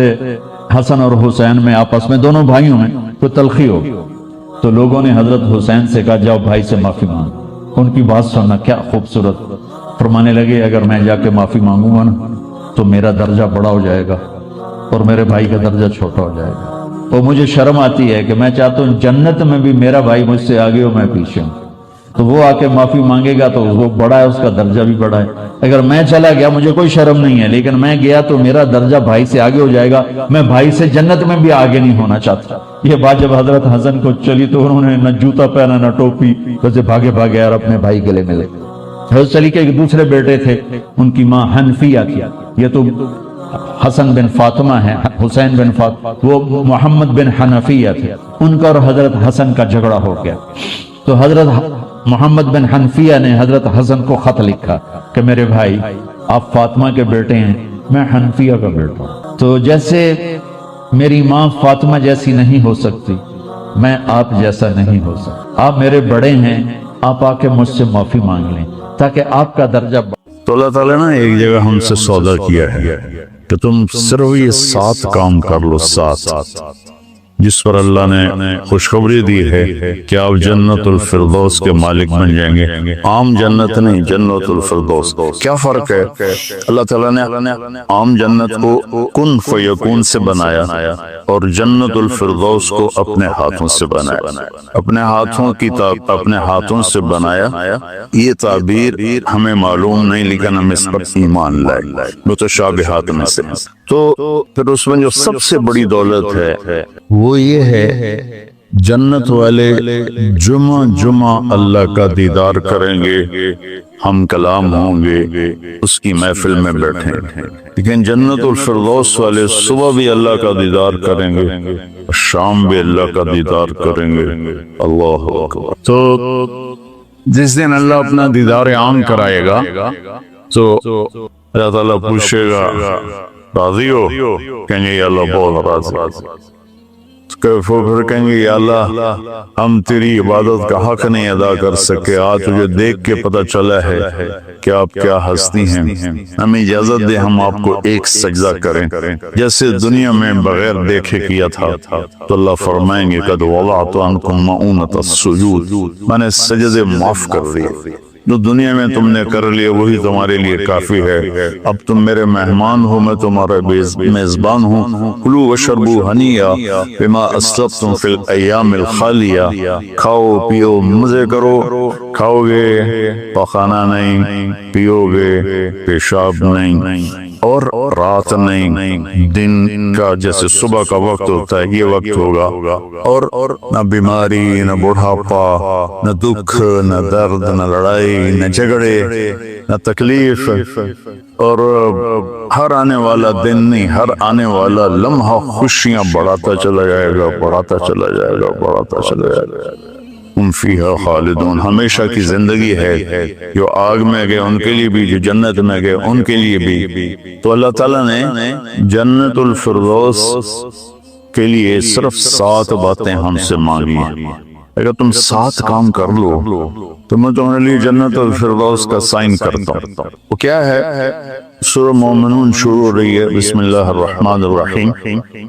حسن اور حسین میں آپس میں، دونوں بھائیوں میں کوئی تلخی ہو، تو لوگوں نے حضرت حسین سے کہا جاؤ بھائی سے معافی مانگو۔ ان کی بات سننا کیا خوبصورت، فرمانے لگے اگر میں جا کے معافی مانگوں گا نا تو میرا درجہ بڑا ہو جائے گا اور میرے بھائی کا درجہ چھوٹا ہو جائے گا، اور مجھے شرم آتی ہے کہ میں چاہتا ہوں جنت میں بھی میرا بھائی مجھ سے آگے ہو، میں پیچھے ہوں، تو وہ آ کے معافی مانگے گا تو وہ بڑا ہے، اس کا درجہ بھی بڑا ہے۔ اگر میں چلا گیا مجھے کوئی شرم نہیں ہے، لیکن میں گیا تو میرا درجہ بھائی سے آگے ہو جائے گا، میں بھائی سے جنت میں بھی آگے نہیں ہونا چاہتا۔ یہ بات جب حضرت حسن کو چلی تو انہوں نے نہ جوتا پہنا نہ ٹوپی، ویسے بھاگے بھاگے اور اپنے بھائی گلے ملے۔ حضرت علی کے ایک دوسرے بیٹے تھے، ان کی ماں حنفیہ تھی، یہ تو حسن بن فاطمہ ہے، حسین بن فاطمہ، وہ محمد بن حنفیہ تھے، ان کا اور حضرت حسن کا جھگڑا ہو گیا، تو حضرت محمد بن حنفیہ نے حضرت حسن کو خط لکھا کہ میرے بھائی آپ فاطمہ کے بیٹے ہیں، میں حنفیہ کا بیٹا ہوں۔ تو جیسے میری ماں فاطمہ جیسی نہیں ہو سکتی، میں آپ جیسا نہیں ہو سکتا۔ آپ میرے بڑے ہیں، آپ آ کے مجھ سے معافی مانگ لیں تاکہ آپ کا درجہ تو اللہ تعالیٰ نے ایک جگہ ہم سے سودا کیا ہے کہ تم صرف یہ 7 کام کر لو، 7 جس پر اللہ نے خوشخبری دی ہے کہ آپ جنت الفردوس کے مالک بن جائیں گے۔ عام جنت نہیں، جنت الفردوس۔ کیا فرق ہے؟ اللہ تعالیٰ نے عام جنت کو کن فیکون سے بنایا اور جنت الفردوس کو اپنے ہاتھوں سے بنایا۔ اپنے ہاتھوں سے بنایا، یہ تعبیر ہمیں معلوم نہیں، لیکن ہم اس پر ایمان لائے، متشابہات میں سے۔ تو پھر اس میں جو سب سے بڑی دولت ہے وہ یہ ہے جنت والے جمعہ اللہ کا دیدار کریں گے، ہم کلام ہوں گے، اس کی محفل میں بیٹھیں گے۔ لیکن جنت الفردوس والے صبح بھی اللہ کا دیدار کریں گے، شام بھی اللہ کا دیدار کریں گے۔ اللہ اکبر۔ تو جس دن اللہ اپنا دیدار عام کرائے گا تو اللہ تعالیٰ پوچھے گا راضی ہو؟ کہیں گے یا اللہ بہت راضی۔ پھر کہیں گے یا اللہ ہم تیری عبادت کا حق نہیں ادا کر سکے، آج تجھے دیکھ کے پتہ چلا ہے کہ آپ کیا ہستی ہیں، ہمیں اجازت دے ہم آپ کو ایک سجدہ کریں جیسے دنیا میں بغیر دیکھے کیا تھا۔ تو اللہ فرمائیں گے قد وضعت عنکم مؤونۃ السجود، میں نے سجدے معاف کر دیے، جو دنیا میں تم نے کر لیے وہی تمہارے لیے کافی ہے۔ اب تم میرے مہمان ہو، میں تمہارا میزبان ہوں۔ کلوا واشربوا ہنیئا بما اسلفتم فی الایام الخالیہ، کھاؤ پیو مزے کرو، کھاؤ گے پخانا نہیں، پیو گے پیشاب نہیں، اور رات نہیں، دن کا جیسے صبح کا وقت ہوتا ہے یہ وقت ہوگا، اور نہ بیماری، نہ بڑھاپا، نہ دکھ، نہ درد، نہ لڑائی، نہ جھگڑے، نہ تکلیف، اور ہر آنے والا دن نہیں، ہر آنے والا لمحہ خوشیاں بڑھاتا چلا جائے گا، بڑھاتا چلا جائے گا، بڑھاتا چلا جائے گا۔ ہم فیہا خالدون، ہمیشہ کی زندگی ہے، جو آگ میں گئے ان کے لیے بھی، جو جنت میں گئے ان کے لیے بھی۔ تو اللہ تعالیٰ نے جنت الفردوس کے لیے صرف 7 باتیں ہم سے مانگی ہیں۔ اگر تم 7 کام کر لو تو میں تمہارے لیے جنت الفردوس کا سائن کرتا ہوں۔ وہ کیا ہے؟ سورہ مومنون شروع ہو رہی ہے، بسم اللہ الرحمن الرحیم۔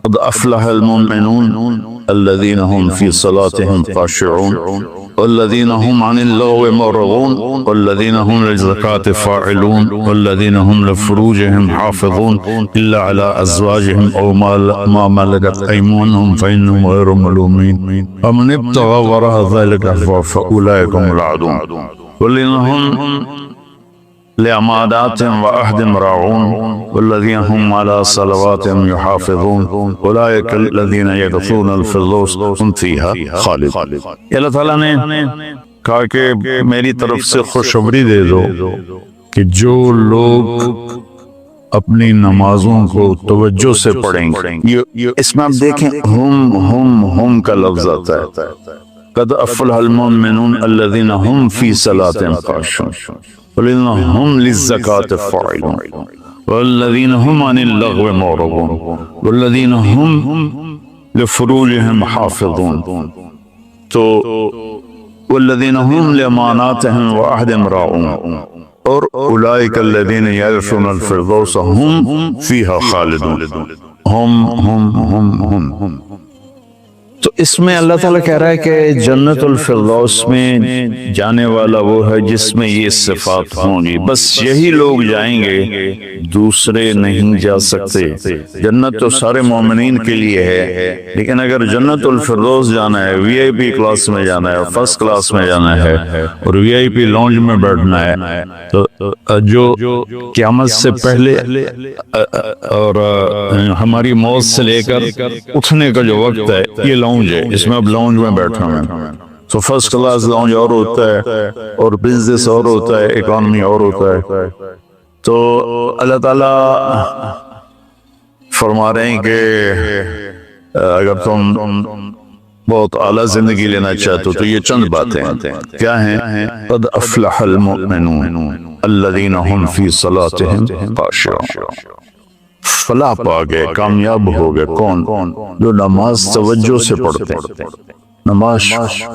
قد افلح المؤمنون الذین هم فی صلاتهم خاشعون والذین هم عن اللغو معرضون والذین هم للزکاة فاعلون والذین هم لفروجهم حافظون الا على ازواجهم او ما ملكت ايمانهم فانهم غير ملومين ومن ابتغى وراء ذلك فاولئك هم العادون والذین هم لأماناتهم وعهدهم راعون والذين هم على صلواتهم يحافظون أولئك الذين يرثون الفردوس هم فيها خالدون۔ اللہ تعالیٰ نے کہا کہ میری طرف سے خوشخبری دے دو کہ جو لوگ اپنی نمازوں کو توجہ سے پڑھیں گے، اس میں آپ دیکھیں ہم کا لفظ آتا ہے۔ قد افلح المؤمنون الذين هم في صلاتهم خاشعون والذين هم للزكاة فاعلون والذين هم عن اللغو معرضون والذين هم لفروجهم حافظون تو والذين هم لأماناتهم وعهدهم راعون اور اولئک الذین یرثون الفردوس هم فیہا خالدون۔ ہم تو اس میں اللہ تعالیٰ کہہ رہا ہے کہ جنت الفردوس میں جانے والا وہ ہے جس میں یہ صفات ہوں گی، بس یہی لوگ جائیں گے، دوسرے نہیں جا سکتے۔ جنت تو سارے مومنین کے لیے ہے، لیکن اگر جنت الفردوس جانا ہے، وی آئی پی کلاس میں جانا ہے، فرسٹ کلاس میں جانا ہے اور وی آئی پی لانج میں بیٹھنا ہے، تو جو قیامت سے پہلے اور ہماری موت سے لے کر اٹھنے کا جو وقت ہے یہ لاؤنج ہے، اس میں اب لاؤنج میں بیٹھا ہوں۔ تو فرسٹ کلاس لاؤنج اور ہوتا ہے اور بزنس اور ہوتا ہے، اکانومی اور ہوتا ہے۔ تو اللہ تعالیٰ فرما رہے ہیں کہ اگر تم بہت اعلیٰ زندگی لینا چاہتے ہو تو یہ چند باتیں کیا ہیں؟ قد افلح المؤمنون الذین هم فی صلاتهم خاشعون، فلاح پا گئے، کامیاب ہو گئے۔ کون؟ جو نماز توجہ سے پڑھتے ہیں، نماز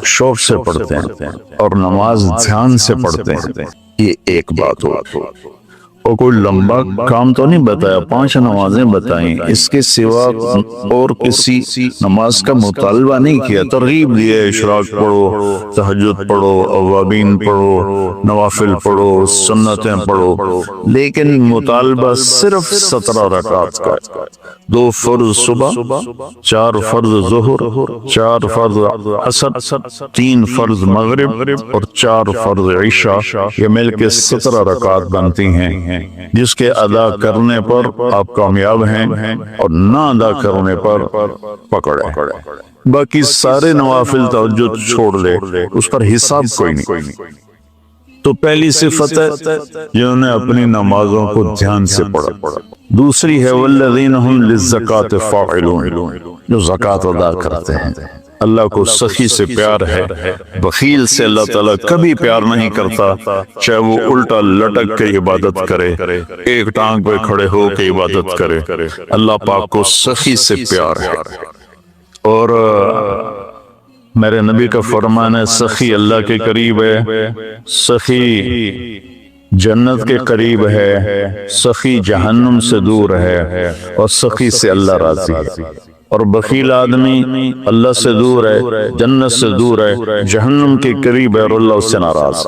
شوق سے پڑھتے ہیں اور نماز دھیان سے پڑھتے ہیں۔ یہ ایک بات ہو۔ اور کوئی لمبا کام تو نہیں بتایا، 5 نمازیں بتائیں، اس کے سوا اور کسی نماز کا مطالبہ نہیں کیا۔ ترغیب دی ہے، اشراق پڑھو، تہجد پڑھو، اوابین پڑھو، نوافل پڑھو، سنتیں پڑھو، لیکن مطالبہ صرف 17 رکعات کا ہے۔ 2 فرض صبح، 4 فرض ظہر، 4 فرض عصر، 3 فرض مغرب اور 4 فرض عشاء، یہ مل کے 17 رکعات بنتی ہیں، جس کے ادا کرنے پر آپ کامیاب ہیں اور نہ ادا کرنے پر پکڑے۔ باقی سارے نوافل تہجد چھوڑ لے، اس پر حساب کوئی نہیں۔ تو پہلی صفت ہے جنہوں نے اپنی نمازوں کو دھیان سے پڑھا۔ دوسری ہے والذین هم للزکاۃ فاعلون، جو زکوٰۃ ادا کرتے ہیں۔ اللہ کو سخی سے پیار ہے، بخیل سے اللہ تعالیٰ کبھی پیار نہیں کرتا، چاہے وہ الٹا لٹک کے عبادت کرے، ایک ٹانگ پہ کھڑے ہو کے عبادت کرے۔ اللہ پاک کو سخی سے پیار ہے۔ اور میرے نبی کا فرمان ہے، سخی اللہ کے قریب ہے، سخی جنت کے قریب ہے، سخی جہنم سے دور ہے، اور سخی سے اللہ راضی ہے۔ اور بخیل آدمی اللہ سے دور ہے، جنت سے دور ہے، جہنم کے قریب ہے اور اللہ اس سے ناراض۔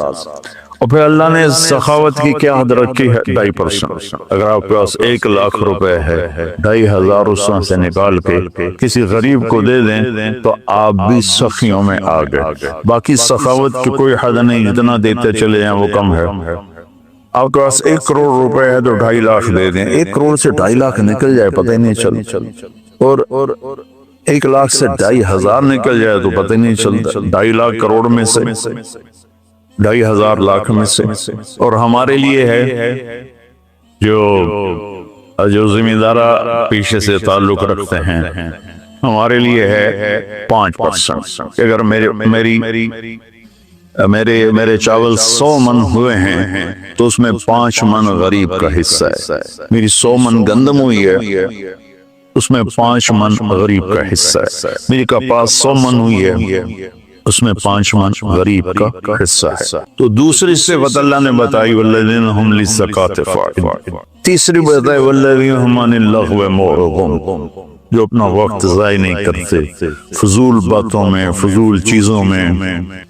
اور پھر اللہ نے سخاوت کی کیا حد رکھی ہے؟ 2.5%۔ اگر آپ کے پاس 1 لاکھ روپے ہے، 2,500 اس میں سے نکال کے کسی غریب کو دے دیں تو آپ بھی سخیوں میں آ گئے۔ باقی سخاوت کی کوئی حد نہیں، جتنا دیتے چلے جائیں وہ کم ہے۔ آپ کے پاس 1 کروڑ روپے ہے تو 2.5 لاکھ دے دیں، 1 کروڑ سے 2.5 لاکھ نکل جائے پتہ ہی نہیں چلتا، اور 1 لاکھ سے 2,500 نکل جائے تو پتہ ہی نہیں چلتا، 2.5 لاکھ کروڑ میں سے، 2,500 لاکھ میں سے۔ اور ہمارے لیے ہے جو زمیندارہ پیشے سے تعلق رکھتے ہیں، ہمارے لیے ہے 5%۔ اگر میرے چاول 100 من ہوئے ہیں تو اس میں 5 من غریب کا حصہ ہے۔ میری 100 من گندم ہوئی ہے، اس میں 5 من غریب کا حصہ ہے۔ میری کپاس 100 من ہوئی ہے، اس میں 5 من غریب کا حصہ ہے۔ تو دوسری صفت اللہ نے بتائی والذین هم للزکاۃ فاعلون۔ تیسری بتائی والذین هم عن اللغو معرضون، جو اپنا وقت ضائع نہیں کرتے فضول باتوں میں، فضول چیزوں میں،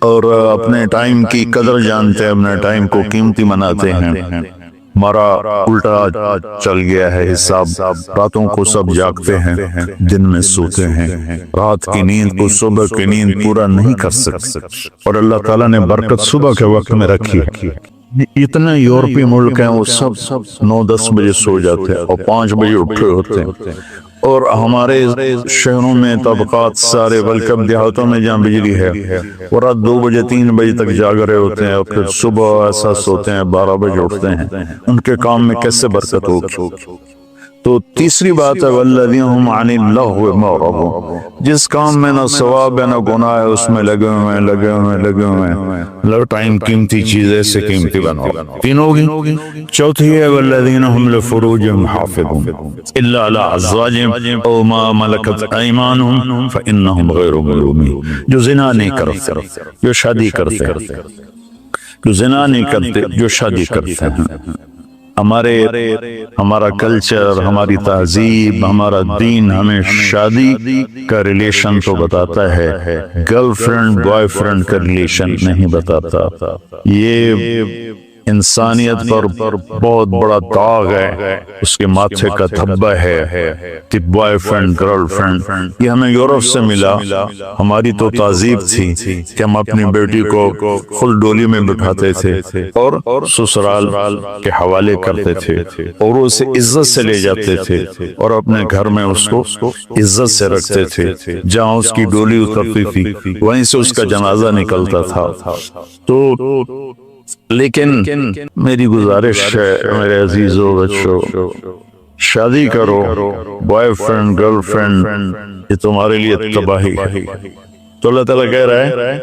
اور اپنے ٹائم کی قدر جانتے ہیں، اپنے ٹائم کو قیمتی مناتے ہیں۔ ہمارا الٹا چل گیا ہے حساب، راتوں کو سب جاگتے ہیں، دن میں سوتے ہیں، رات کی نیند کو صبح کی نیند پورا نہیں کر سکتے، اور اللہ تعالیٰ نے برکت صبح کے وقت میں رکھی ہے۔ اتنے یورپی ملک ہیں وہ سب 9-10 بجے سو جاتے ہیں اور 5 بجے اٹھے ہوتے ہیں، اور ہمارے شہروں میں طبقات سارے، بلکہ اب دیہاتوں میں جہاں بجلی ہے وہ رات 2 بجے 3 بجے تک جاگ رہے ہوتے ہیں، اور پھر صبح ایسا سوتے ہیں 12 بجے اٹھتے ہیں۔ ان کے کام میں کیسے برکت ہوگی؟ تو تیسری بات ہے والذین هم عن اللغو معرضون، جس کام میں نہ ثواب ہے نہ گناہ ہے اس میں لگے ہوئے ہیں۔ ٹائم قیمتی چیز ایسے قیمتی بناؤ۔ 3 ہوگی۔ چوتھی ہے والذین هم لفروجهم حافظون الا علی ازواجهم او ما ملکت ایمانهم فانهم غیر ملومین، جو زنا نہیں کرتے، جو شادی کرتے ہیں، جو زنا نہیں کرتے، جو شادی کرتے ہیں۔ ہمارا کلچر، ہماری تہذیب، ہمارا دین ہمیں شادی کا ریلیشن تو بتاتا ہے، گرل فرینڈ بوائے فرینڈ کا ریلیشن نہیں بتاتا۔ یہ انسانیت پر بہت بڑا داغ ہے، اس کے ماتھے کا دھبا ہے کہ بوائے فرینڈ گرل فرینڈ۔ یہ ہمیں یورپ سے ملا۔ ہماری تو تہذیب تھی کہ ہم اپنی بیٹی کو خود ڈولی میں بٹھاتے تھے اور سسرال کے حوالے کرتے تھے، اور اسے عزت سے لے جاتے تھے اور اپنے گھر میں اس کو عزت سے رکھتے تھے۔ جہاں اس کی ڈولی اترتی تھی وہیں سے اس کا جنازہ نکلتا تھا۔ تو لیکن میری گزارش ہے میرے عزیزو بچوں، شادی کرو، بوائے فرینڈ گرل فرینڈ یہ تمہارے لیے تباہی ہے۔ تو اللہ تعالیٰ کہہ رہا ہے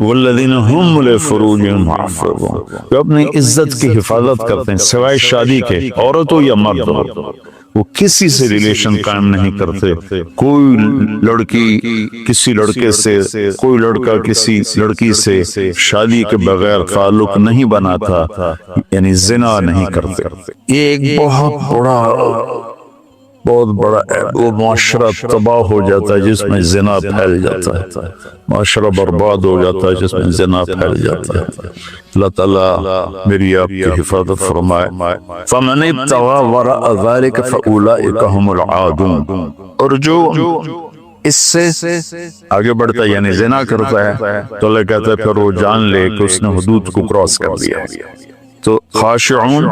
والذین هم لفروجهم حافظون، جو اپنی عزت کی حفاظت کرتے ہیں سوائے شادی کے، عورت ہو یا مرد ہو، وہ کسی سے ریلیشن قائم نہیں کرتے. کوئی لڑکی کسی لڑکے سے، کوئی لڑکا کسی لڑکی سے شادی کے بغیر تعلق نہیں بناتا، یعنی زنا نہیں کرتے. یہ ایک بہت بڑا وہ معاشرہ تباہ ہو جاتا ہے جس میں زنا پھیل جاتا ہے، معاشرہ برباد ہو جاتا ہے جس میں زنا پھیل جاتا ہے. اللہ تعالیٰ میری آپ کی حفاظت فرمائے. فَمَنِ ابْتَغَىٰ وَرَاءَ ذَلِكَ فَأُولَٰئِكَ هُمُ الْعَادُونَ. اور جو اس سے آگے بڑھتا ہے یعنی زنا کرتا ہے تو اللہ کہتا ہے پھر وہ جان لے کہ اس نے حدود کو کراس کر دیا ہے. تو خاشعون،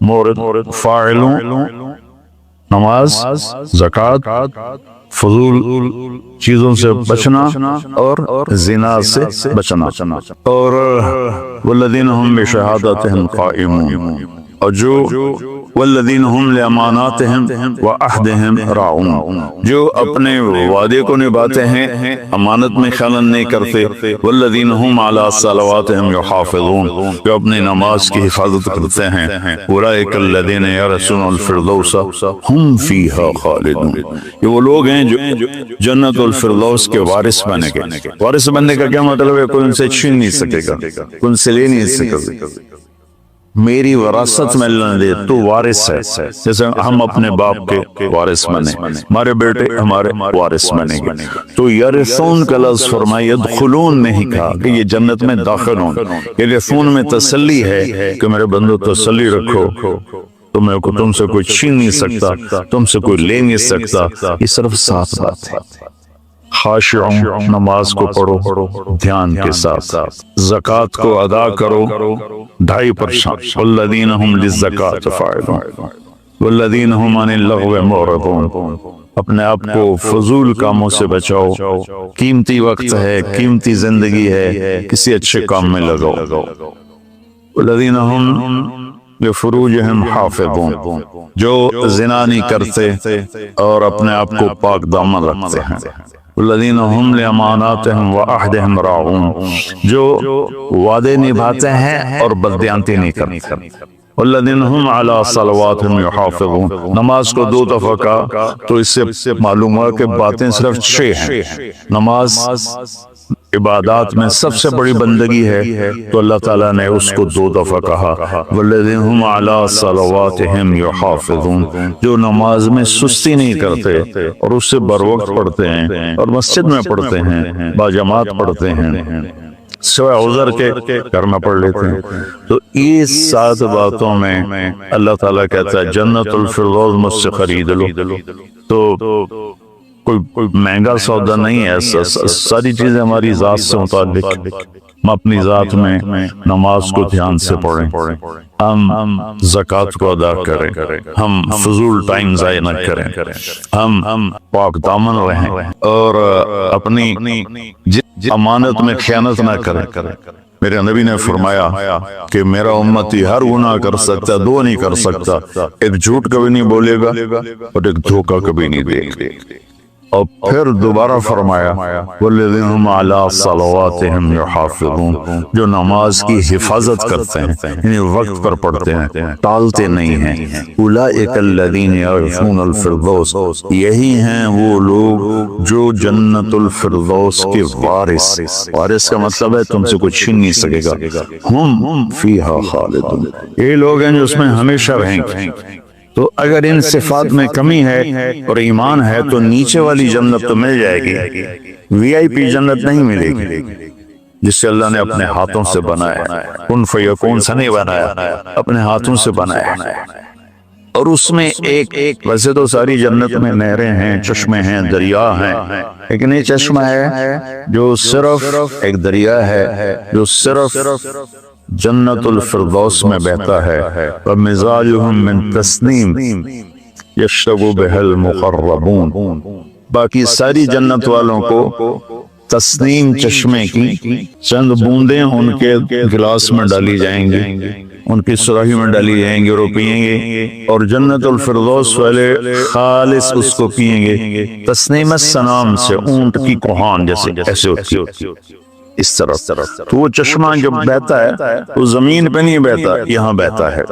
مورد، فاعلون، نماز، زکوٰۃ، فضول چیزوں سے بچنا اور زنا سے بچنا. اور والذین ہم بشہادتہم قائمون، اور جو والذین ہم لاماناتہم وعہدہم راعون، جو اپنے وعدے کو نبھاتے ہیں، امانت میں خیانت نہیں کرتے. والذین ہم علی صلواتہم یحافظون، جو اپنی نماز کی حفاظت کرتے ہیں. اولئک الذین یرثون الفردوس ہم فیہا خالدون، یہ وہ لوگ ہیں جو جنت الفردوس کے وارث بنے گے. وارث بننے کا کیا مطلب ہے؟ کوئی ان سے چھین نہیں سکے گا، کوئی ان سے لے نہیں سکے گا. میری وراثت میں اللہ نے دے تو وارث ہے. جیسے ہم اپنے باپ کے وارث بنے، ہمارے بیٹے ہمارے وارث بنے گے. تو یرثون کا لفظ فرمایا، یدخلون نہیں کہا کہ یہ جنت میں داخل ہوں. یرثون میں تسلی ہے کہ میرے بندو تسلی رکھو، تم سے کوئی چھین نہیں سکتا، تم سے کوئی لے نہیں سکتا. یہ صرف ساتھ بات ہے. خاشعون، نماز کو پڑھو دھیان کے ساتھ، زکوٰۃ کو ادا کرو 2.5%. والذین ہم للزکاۃ فاعلون والذین ہم عن اللغو معرضون. اپنے آپ کو فضول کاموں سے بچاؤ. قیمتی وقت ہے، قیمتی زندگی ہے، کسی اچھے کام میں لگاؤ. والذین ہم لفروجہم حافظون، جو زنا نہیں کرتے اور اپنے آپ کو پاک دامن رکھتے ہیں. والذین ہم لاماناتہم وعہدہم راعون، جو وعدے نبھاتے ہیں اور بددیانتی نہیں کرتے. والذین ہم علی صلواتہم یحافظون، نماز کو 2 دفعہ کہا تو اس سے معلوم ہوا کہ باتیں صرف 6 ہیں. نماز عبادات میں سب سے بڑی بندگی ہے تو اللہ تعالیٰ نے اس کو 2 دفعہ کہا. والذین ہم علی صلواتہم یحافظون، جو نماز میں سستی نہیں کرتے اور اس سے بر وقت پڑھتے ہیں اور مسجد میں پڑھتے ہیں، باجماعت پڑھتے ہیں، سوائے عذر کے گھر میں پڑھ لیتے ہیں. تو یہ 7 باتوں میں اللہ تعالیٰ کہتا ہے جنت الفردوس مجھ سے خرید لو. تو کوئی مہنگا سودا نہیں ہے، ساری چیزیں ہماری ذات سے متعلق. ہم اپنی ذات میں نماز کو دھیان سے پڑھیں، ہم زکوٰۃ کو ادا کریں، ہم فضول ٹائم ضائع نہ کریں، ہم پاک دامن رہیں اور اپنی امانت میں خیانت نہ کریں. میرے نبی نے فرمایا کہ میرا امتی ہر گناہ کر سکتا ہے، 2 نہیں کر سکتا، ایک جھوٹ کبھی نہیں بولے گا اور ایک دھوکہ کبھی نہیں دے گا. اور پھر دوبارہ فرمایا والذین ہم علی صلواتہم یحافظون، جو نماز کی حفاظت کرتے ہیں، یعنی وقت پر پڑھتے ہیں، ٹالتے نہیں ہیں. اولئک الذین یرثون الفردوس، یہی ہیں وہ لوگ جو جنت الفردوس کے وارث کا مطلب ہے تم سے کوئی چھین نہیں سکے گا. ہم فیہا خالدون، یہ لوگ ہیں جو اس میں ہمیشہ رہیں گے. تو اگر ان صفات میں کمی ہے اور ایمان ہے تو نیچے والی جنت تو مل جائے گی، VIP جنت نہیں ملے گی جس سے اللہ نے اپنے ہاتھوں سے بنایا. کن فیکون سے نہیں بنایا، اپنے ہاتھوں سے بنایا. اور اس میں ایک ویسے تو ساری جنت میں نہریں ہیں، چشمے ہیں، دریا ہیں، لیکن یہ چشمہ ہے جو صرف ایک دریا ہے جو صرف جنت الفردوس میں بہتا ہے. وَمِزَاجُهُم مِّن تَسْنِيمٍ يَشْرَبُ بِهَا الْمُقَرَّبُونَ، باقی ساری جنت والوں کو تسنیم چشمے کی چند بوندیں ان کے گلاس میں ڈالی جائیں گی، ان کی سراہی میں ڈالی جائیں گی اور وہ پیئیں گے. اور جنت الفردوس والے خالص اس کو پیئیں گے. تسنیم السنام سے اونٹ کی کوہان جیسے ایسے ہوتی ہے اس طرح. تو وہ چشمہ جب بہتا ہے وہ زمین پہ نہیں بہتا، یہاں بہتا ہے.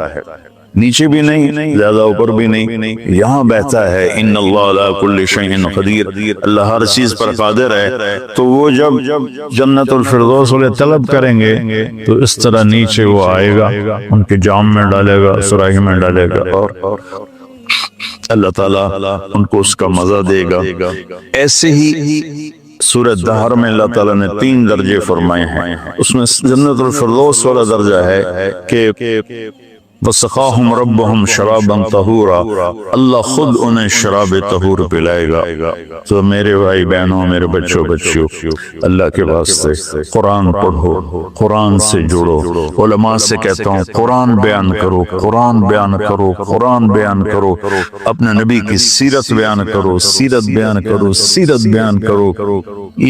نیچے بھی نہیں زیادہ اوپر بھی نہیں، یہاں بہتا ہے ان اللہ علی کل شیء قدیر، اللہ ہر چیز پر قادر ہے۔ تو وہ جب جنت الفردوس والے طلب کریں گے تو اس طرح نیچے وہ آئے گا، ان کے جام میں ڈالے گا، سراہی میں ڈالے گا، اور اللہ تعالیٰ ان کو اس کا مزہ دے گا۔ ایسے ہی سورۃ دہر میں اللہ تعالیٰ نے 3 درجے فرمائے ہیں، اس میں جنت الفردوس والا درجہ ہے کہ وَسَقَاهُمْ رَبُّهُمْ شَرَابًا طَهُورًا، اللہ خود انہیں شراب طہور پلائے گا۔ تو میرے بھائی بہنوں، میرے بچوں، اللہ کے واسطے قرآن پڑھو، قرآن سے جڑو۔ علماء سے کہتا ہوں قرآن بیان کرو، قرآن بیان کرو، قرآن بیان کرو، اپنے نبی کی سیرت بیان کرو، سیرت بیان کرو، سیرت بیان کرو۔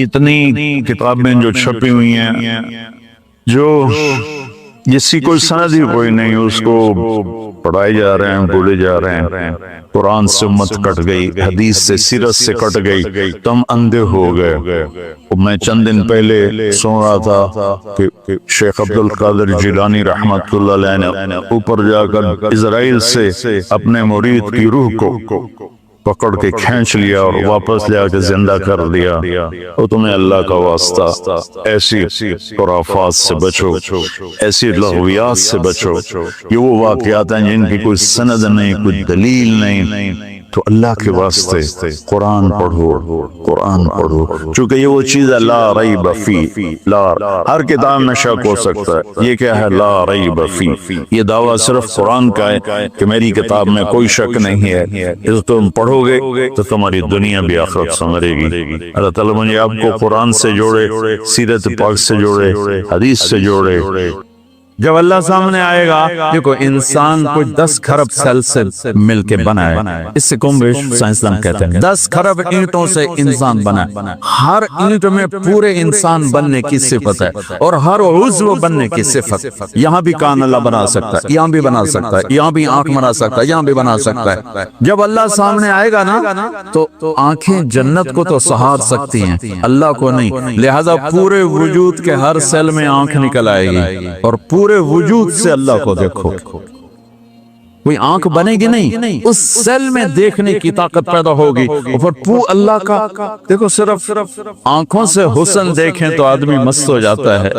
اتنی کتابیں جو چھپی ہوئی ہیں، جو جس کی کوئی سند ہی کوئی نہیں، اس کو پڑھائے جا رہے ہیں، بولے جا رہے ہیں۔ قرآن سے امت کٹ گئی، حدیث سے، سیرت سے کٹ گئی، تم اندھے ہو گئے۔ میں چند دن پہلے سن رہا تھا کہ شیخ عبد القادر جیلانی رحمت اللہ علیہ نے اوپر جا کر اسرائیل سے اپنے مرید کی روح کو پکڑ کے کھینچ لیا اور واپس لے کے زندہ کر دیا۔ اور تمہیں اللہ کا واسطہ ایسی خرافات سے بچو، ایسی لغویات سے بچو۔ یہ وہ واقعات ہیں جن کی کوئی سند نہیں، کوئی دلیل نہیں۔ تو اللہ کے واسطے قرآن پڑھو، قرآن پڑھو، چونکہ یہ وہ چیز ہے لا ریب فی، ہر کتاب میں شک ہو سکتا ہے، یہ کیا ہے لا ریب فی، یہ دعویٰ صرف قرآن کا ہے کہ میری کتاب میں کوئی شک نہیں ہے۔ اس کو تم پڑھو گے تو تمہاری دنیا بھی آخرت سنورے گی۔ اللہ تعالیٰ مجھے آپ کو قرآن سے جوڑے، سیرت پاک سے جوڑے، حدیث سے جوڑے۔ جب اللہ سامنے آئے گا، دیکھو انسان کوئی 10 کھرب سیل سے مل کے بنا ہے، اس سے کم بیش سائنسدان کہتے ہیں 10 کھرب اینٹوں سے انسان بنا ہے۔ ہر اینٹ میں پورے انسان بننے کی صفت ہے اور ہر عضو بننے کی صفت۔ یہاں بھی کان اللہ بنا سکتا ہے، یہاں بھی بنا سکتا ہے، یہاں بھی آنکھ بنا سکتا ہے، یہاں بھی بنا سکتا ہے۔ جب اللہ سامنے آئے گا نا تو آنکھیں جنت کو تو سہار سکتی ہیں، اللہ کو نہیں، لہذا پورے وجود کے ہر سیل میں آنکھ نکل آئے گی اور پورے وجود سے اللہ کو دیکھو۔ کوئی آنکھ بنے گی نہیں، اس سیل میں دیکھنے کی طاقت پیدا ہوگی، اور پھر اللہ کا دیکھو، صرف آنکھوں سے حسن دیکھیں تو آدمی مست ہو جاتا ہے،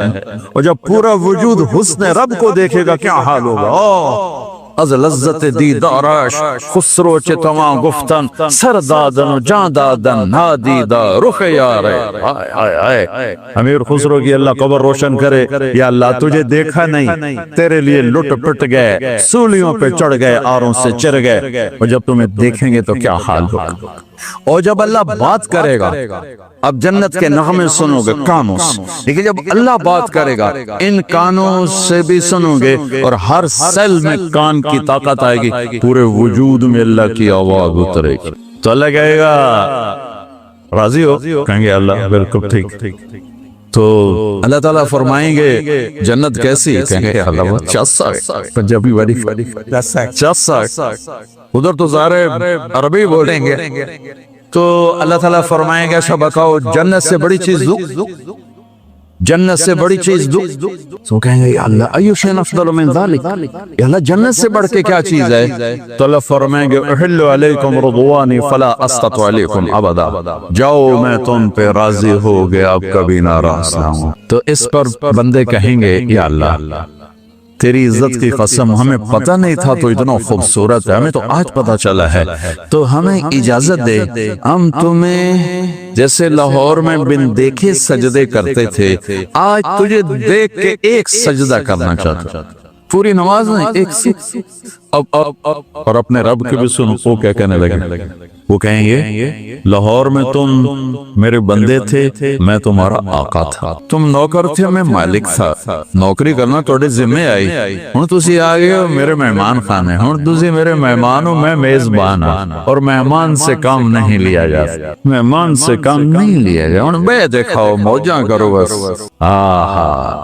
اور جب پورا وجود حسن رب کو دیکھے گا کیا حال ہوگا۔ از لذت دیدارش خسرو چه تمام گفتن سر دادن و جان دادن نادیدہ رخ یارے۔ امیر خسرو کی اللہ قبر روشن کرے، یا اللہ تجھے دیکھا نہیں، تیرے لیے لٹ پٹ گئے، سولیوں پہ چڑھ گئے، آروں سے چر گئے، اور جب تمہیں دیکھیں گے تو کیا حال ہوگا۔ اور جب اللہ بات کرے گا، اب جنت کے نغمے سنو گے کانوں سے، لیکن جب اللہ بات کرے گا ان کانوں سے بھی سنو گے، اور ہر سیل میں کان کی طاقت آئے گی، پورے وجود میں اللہ کی آواز اترے گی، تو اللہ کہے گا راضی ہو؟ کہیں گے اللہ بالکل ٹھیک۔ تو اللہ تعالیٰ فرمائیں گے جنت کیسی؟ کہیں گے اللہ وہ پنجابی والی ادھر تو سارے عربی بولیں گے۔ تو اللہ تعالیٰ فرمائیں گے شب بتاؤ جنت سے بڑی چیز دو، جنت سے بڑی چیز دو۔ تو کہیں گے یا اللہ ایو شیء افضل من ذلک، یا اللہ جنت سے بڑھ کے کیا چیز ہے؟ تو اللہ فرمائیں گے احل علیکم رضوانی فلا اسقط علیکم ابدا، جاؤ میں تم پہ راضی ہو گیا، اب کبھی ناراض نہ ہوں۔ تو اس پر بندے کہیں گے یا اللہ تیری عزت کی قسم، ہمیں پتہ نہیں تھا تو اتنا خوبصورت ہے، ہمیں تو آج پتہ چلا ہے، تو ہمیں اجازت دے، ہم تمہیں جیسے لاہور میں بن دیکھے سجدے کرتے تھے، آج تجھے دیکھ کے ایک سجدہ کرنا چاہتا، پوری نماز نہیں، ایک اور اپنے رب کے بھی سنو وہ کیا کہنے لگے، وہ کہیں گے لاہور میں تم میرے بندے تھے، میں تمہارا آقا تھا، تم نوکر تھے، میں مالک تھا، نوکری کرنا توڑے ذمہ آئی، ہوں تسی آگے ہو میرے مہمان خانے، ہوں تسی میرے مہمان ہو، میں میزبان ہوں، اور مہمان سے کام نہیں لیا جاتا، مہمان سے کام نہیں لیا جاتا، ہوں بے دکھاؤ موجاں کرو بس۔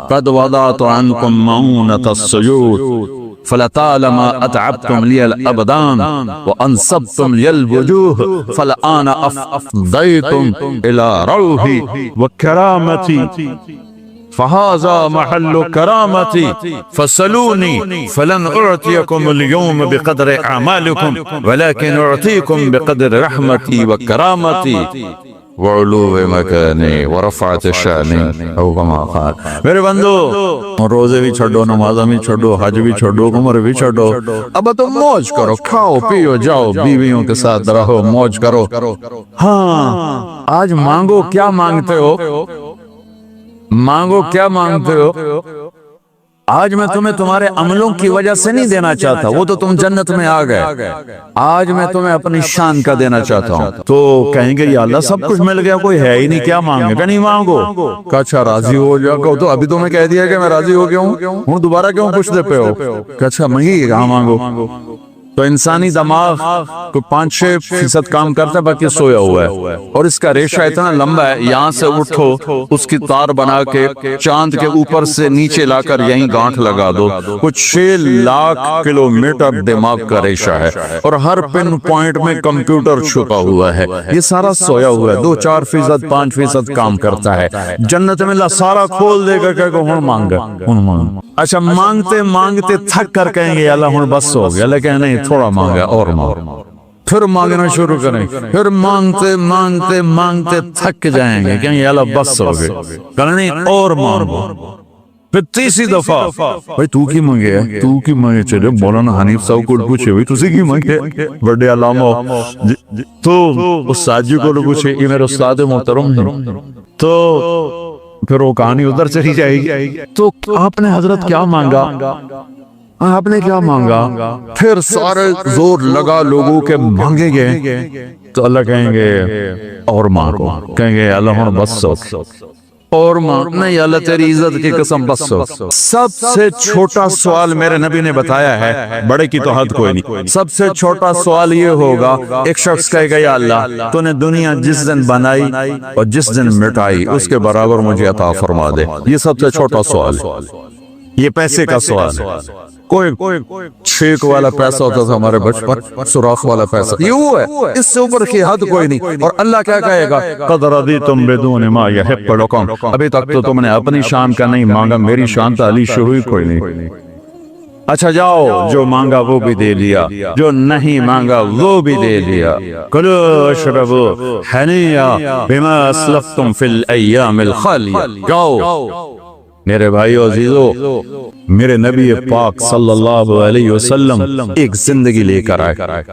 قد وضعت عنکم معونۃ السجود فلطالما اتعبتم لی الابدان وانصبتم لی الوجوہ فالآن افضیتم الى روحی وکرامتی۔ فهذا محل کرامتی فسلونی فلن اعطیکم اليوم بقدر اعمالکم ولكن اعطیکم بقدر رحمتی و کرامتی وعلو مکانی ورفعت شانی او کما قال۔ میرے بندو روزے بھی چھوڑو، نمازیں بھی چھوڑو، حج بھی چھوڑو، عمر بھی چھوڑو، اب تو موج کرو، کھاؤ پیو جاؤ، بیویوں کے ساتھ رہو، موج کرو۔ ہاں آج مانگو، کیا مانگتے ہو؟ مانگو کیا مانگتے ہو؟ آج میں تمہیں تمہارے عملوں کی وجہ سے نہیں دینا چاہتا، وہ تو تم جنت میں آ گئے، آج میں تمہیں اپنی شان کا دینا چاہتا ہوں۔ تو کہیں گے یا اللہ سب کچھ مل گیا، کوئی ہے ہی نہیں، کیا مانگے؟ کہ نہیں مانگو۔ کہ اچھا راضی ہو جاؤ، تو ابھی تو میں کہہ دیا کہ میں راضی ہو گیا ہوں، دوبارہ کیوں پوچھتے پہ ہو؟ کہ اچھا مانگی کہاں مانگو۔ تو انسانی دماغ کو 5-6% کام کرتا ہے، باقی سویا ہوا ہے، اور اس کا ریشہ اتنا لمبا ہے، یہاں سے اٹھو اس کی تار بنا کے چاند کے اوپر سے نیچے لا کر یہیں گانٹھ لگا دو، کچھ 6 لاکھ کلومیٹر دماغ کا ریشہ ہے، اور ہر پن پوائنٹ میں کمپیوٹر چھپا ہوا ہے، یہ سارا سویا ہوا ہے، 2-4%، 5% کام کرتا ہے۔ جنت میں اللہ سارا کھول دے گا کہ ہن مانگا، ہن مانگ۔ اچھا مانگتے مانگتے تھک کر کہیں گے اللہ ہن بس ہو گیا، لیکن نہیں، تھوڑا مانگا اور مانگ، پھر مانگنا شروع کریں، پھر مانگتے مانگتے مانگتے تھک جائیں گے، کہیں اللہ بس ہو گئے، کہنا نہیں اور مانگو، پھر تیسری دفعہ بھائی تو کی مانگے ہے، تو کی مانگے، چلے مولانا حنیف صاحب کو پوچھے بھائی تسی کی مانگے، بڑے علامہ تو استاد جی کو پوچھے، یہ میرے استاد محترم ہیں، تو پھر وہ کہانی ادھر چلی جائے گی۔ تو آپ نے حضرت کیا مانگا؟ آپ نے کیا مانگا؟ پھر سارے زور لگا لوگوں کے مانگیں گے، تو اللہ کہیں گے اور مانگو، کہیں گے اللہ ہن بس ہو، اور مانگ، نہیں اللہ تیری عزت کی قسم بس ہو۔ سب سے چھوٹا سوال میرے نبی نے بتایا ہے، بڑے کی تو حد کوئی نہیں، سب سے چھوٹا سوال یہ ہوگا، ایک شخص کہے گا یا اللہ تو نے دنیا جس دن بنائی اور جس دن مٹائی اس کے برابر مجھے عطا فرما دے، یہ سب سے چھوٹا سوال ہے، یہ پیسے کا سوال ہے۔ کوئی چھیک والا پیسہ ہوتا تھا ہمارے بچپن، سوراخ والا پیسہ، یہ وہ ہے، اس سے اوپر کی حد کوئی نہیں۔ اور اللہ کیا کہے گا؟ قد رضیتم بدون ما یحق لکم، ابھی تک تو تم نے اپنی شان کا نہیں مانگا، میری شان تعالی شروع ہی کوئی نہیں۔ اچھا جاؤ، جو مانگا وہ بھی دے لیا، جو نہیں مانگا وہ بھی دے لیا۔ کلوا واشربوا ہنیئا بما اسلفتم فی الایام الخالیہ۔ جاؤ میرے بھائیو عزیزو، میرے نبی پاک صلی اللہ علیہ وسلم ایک زندگی لے کر آئے،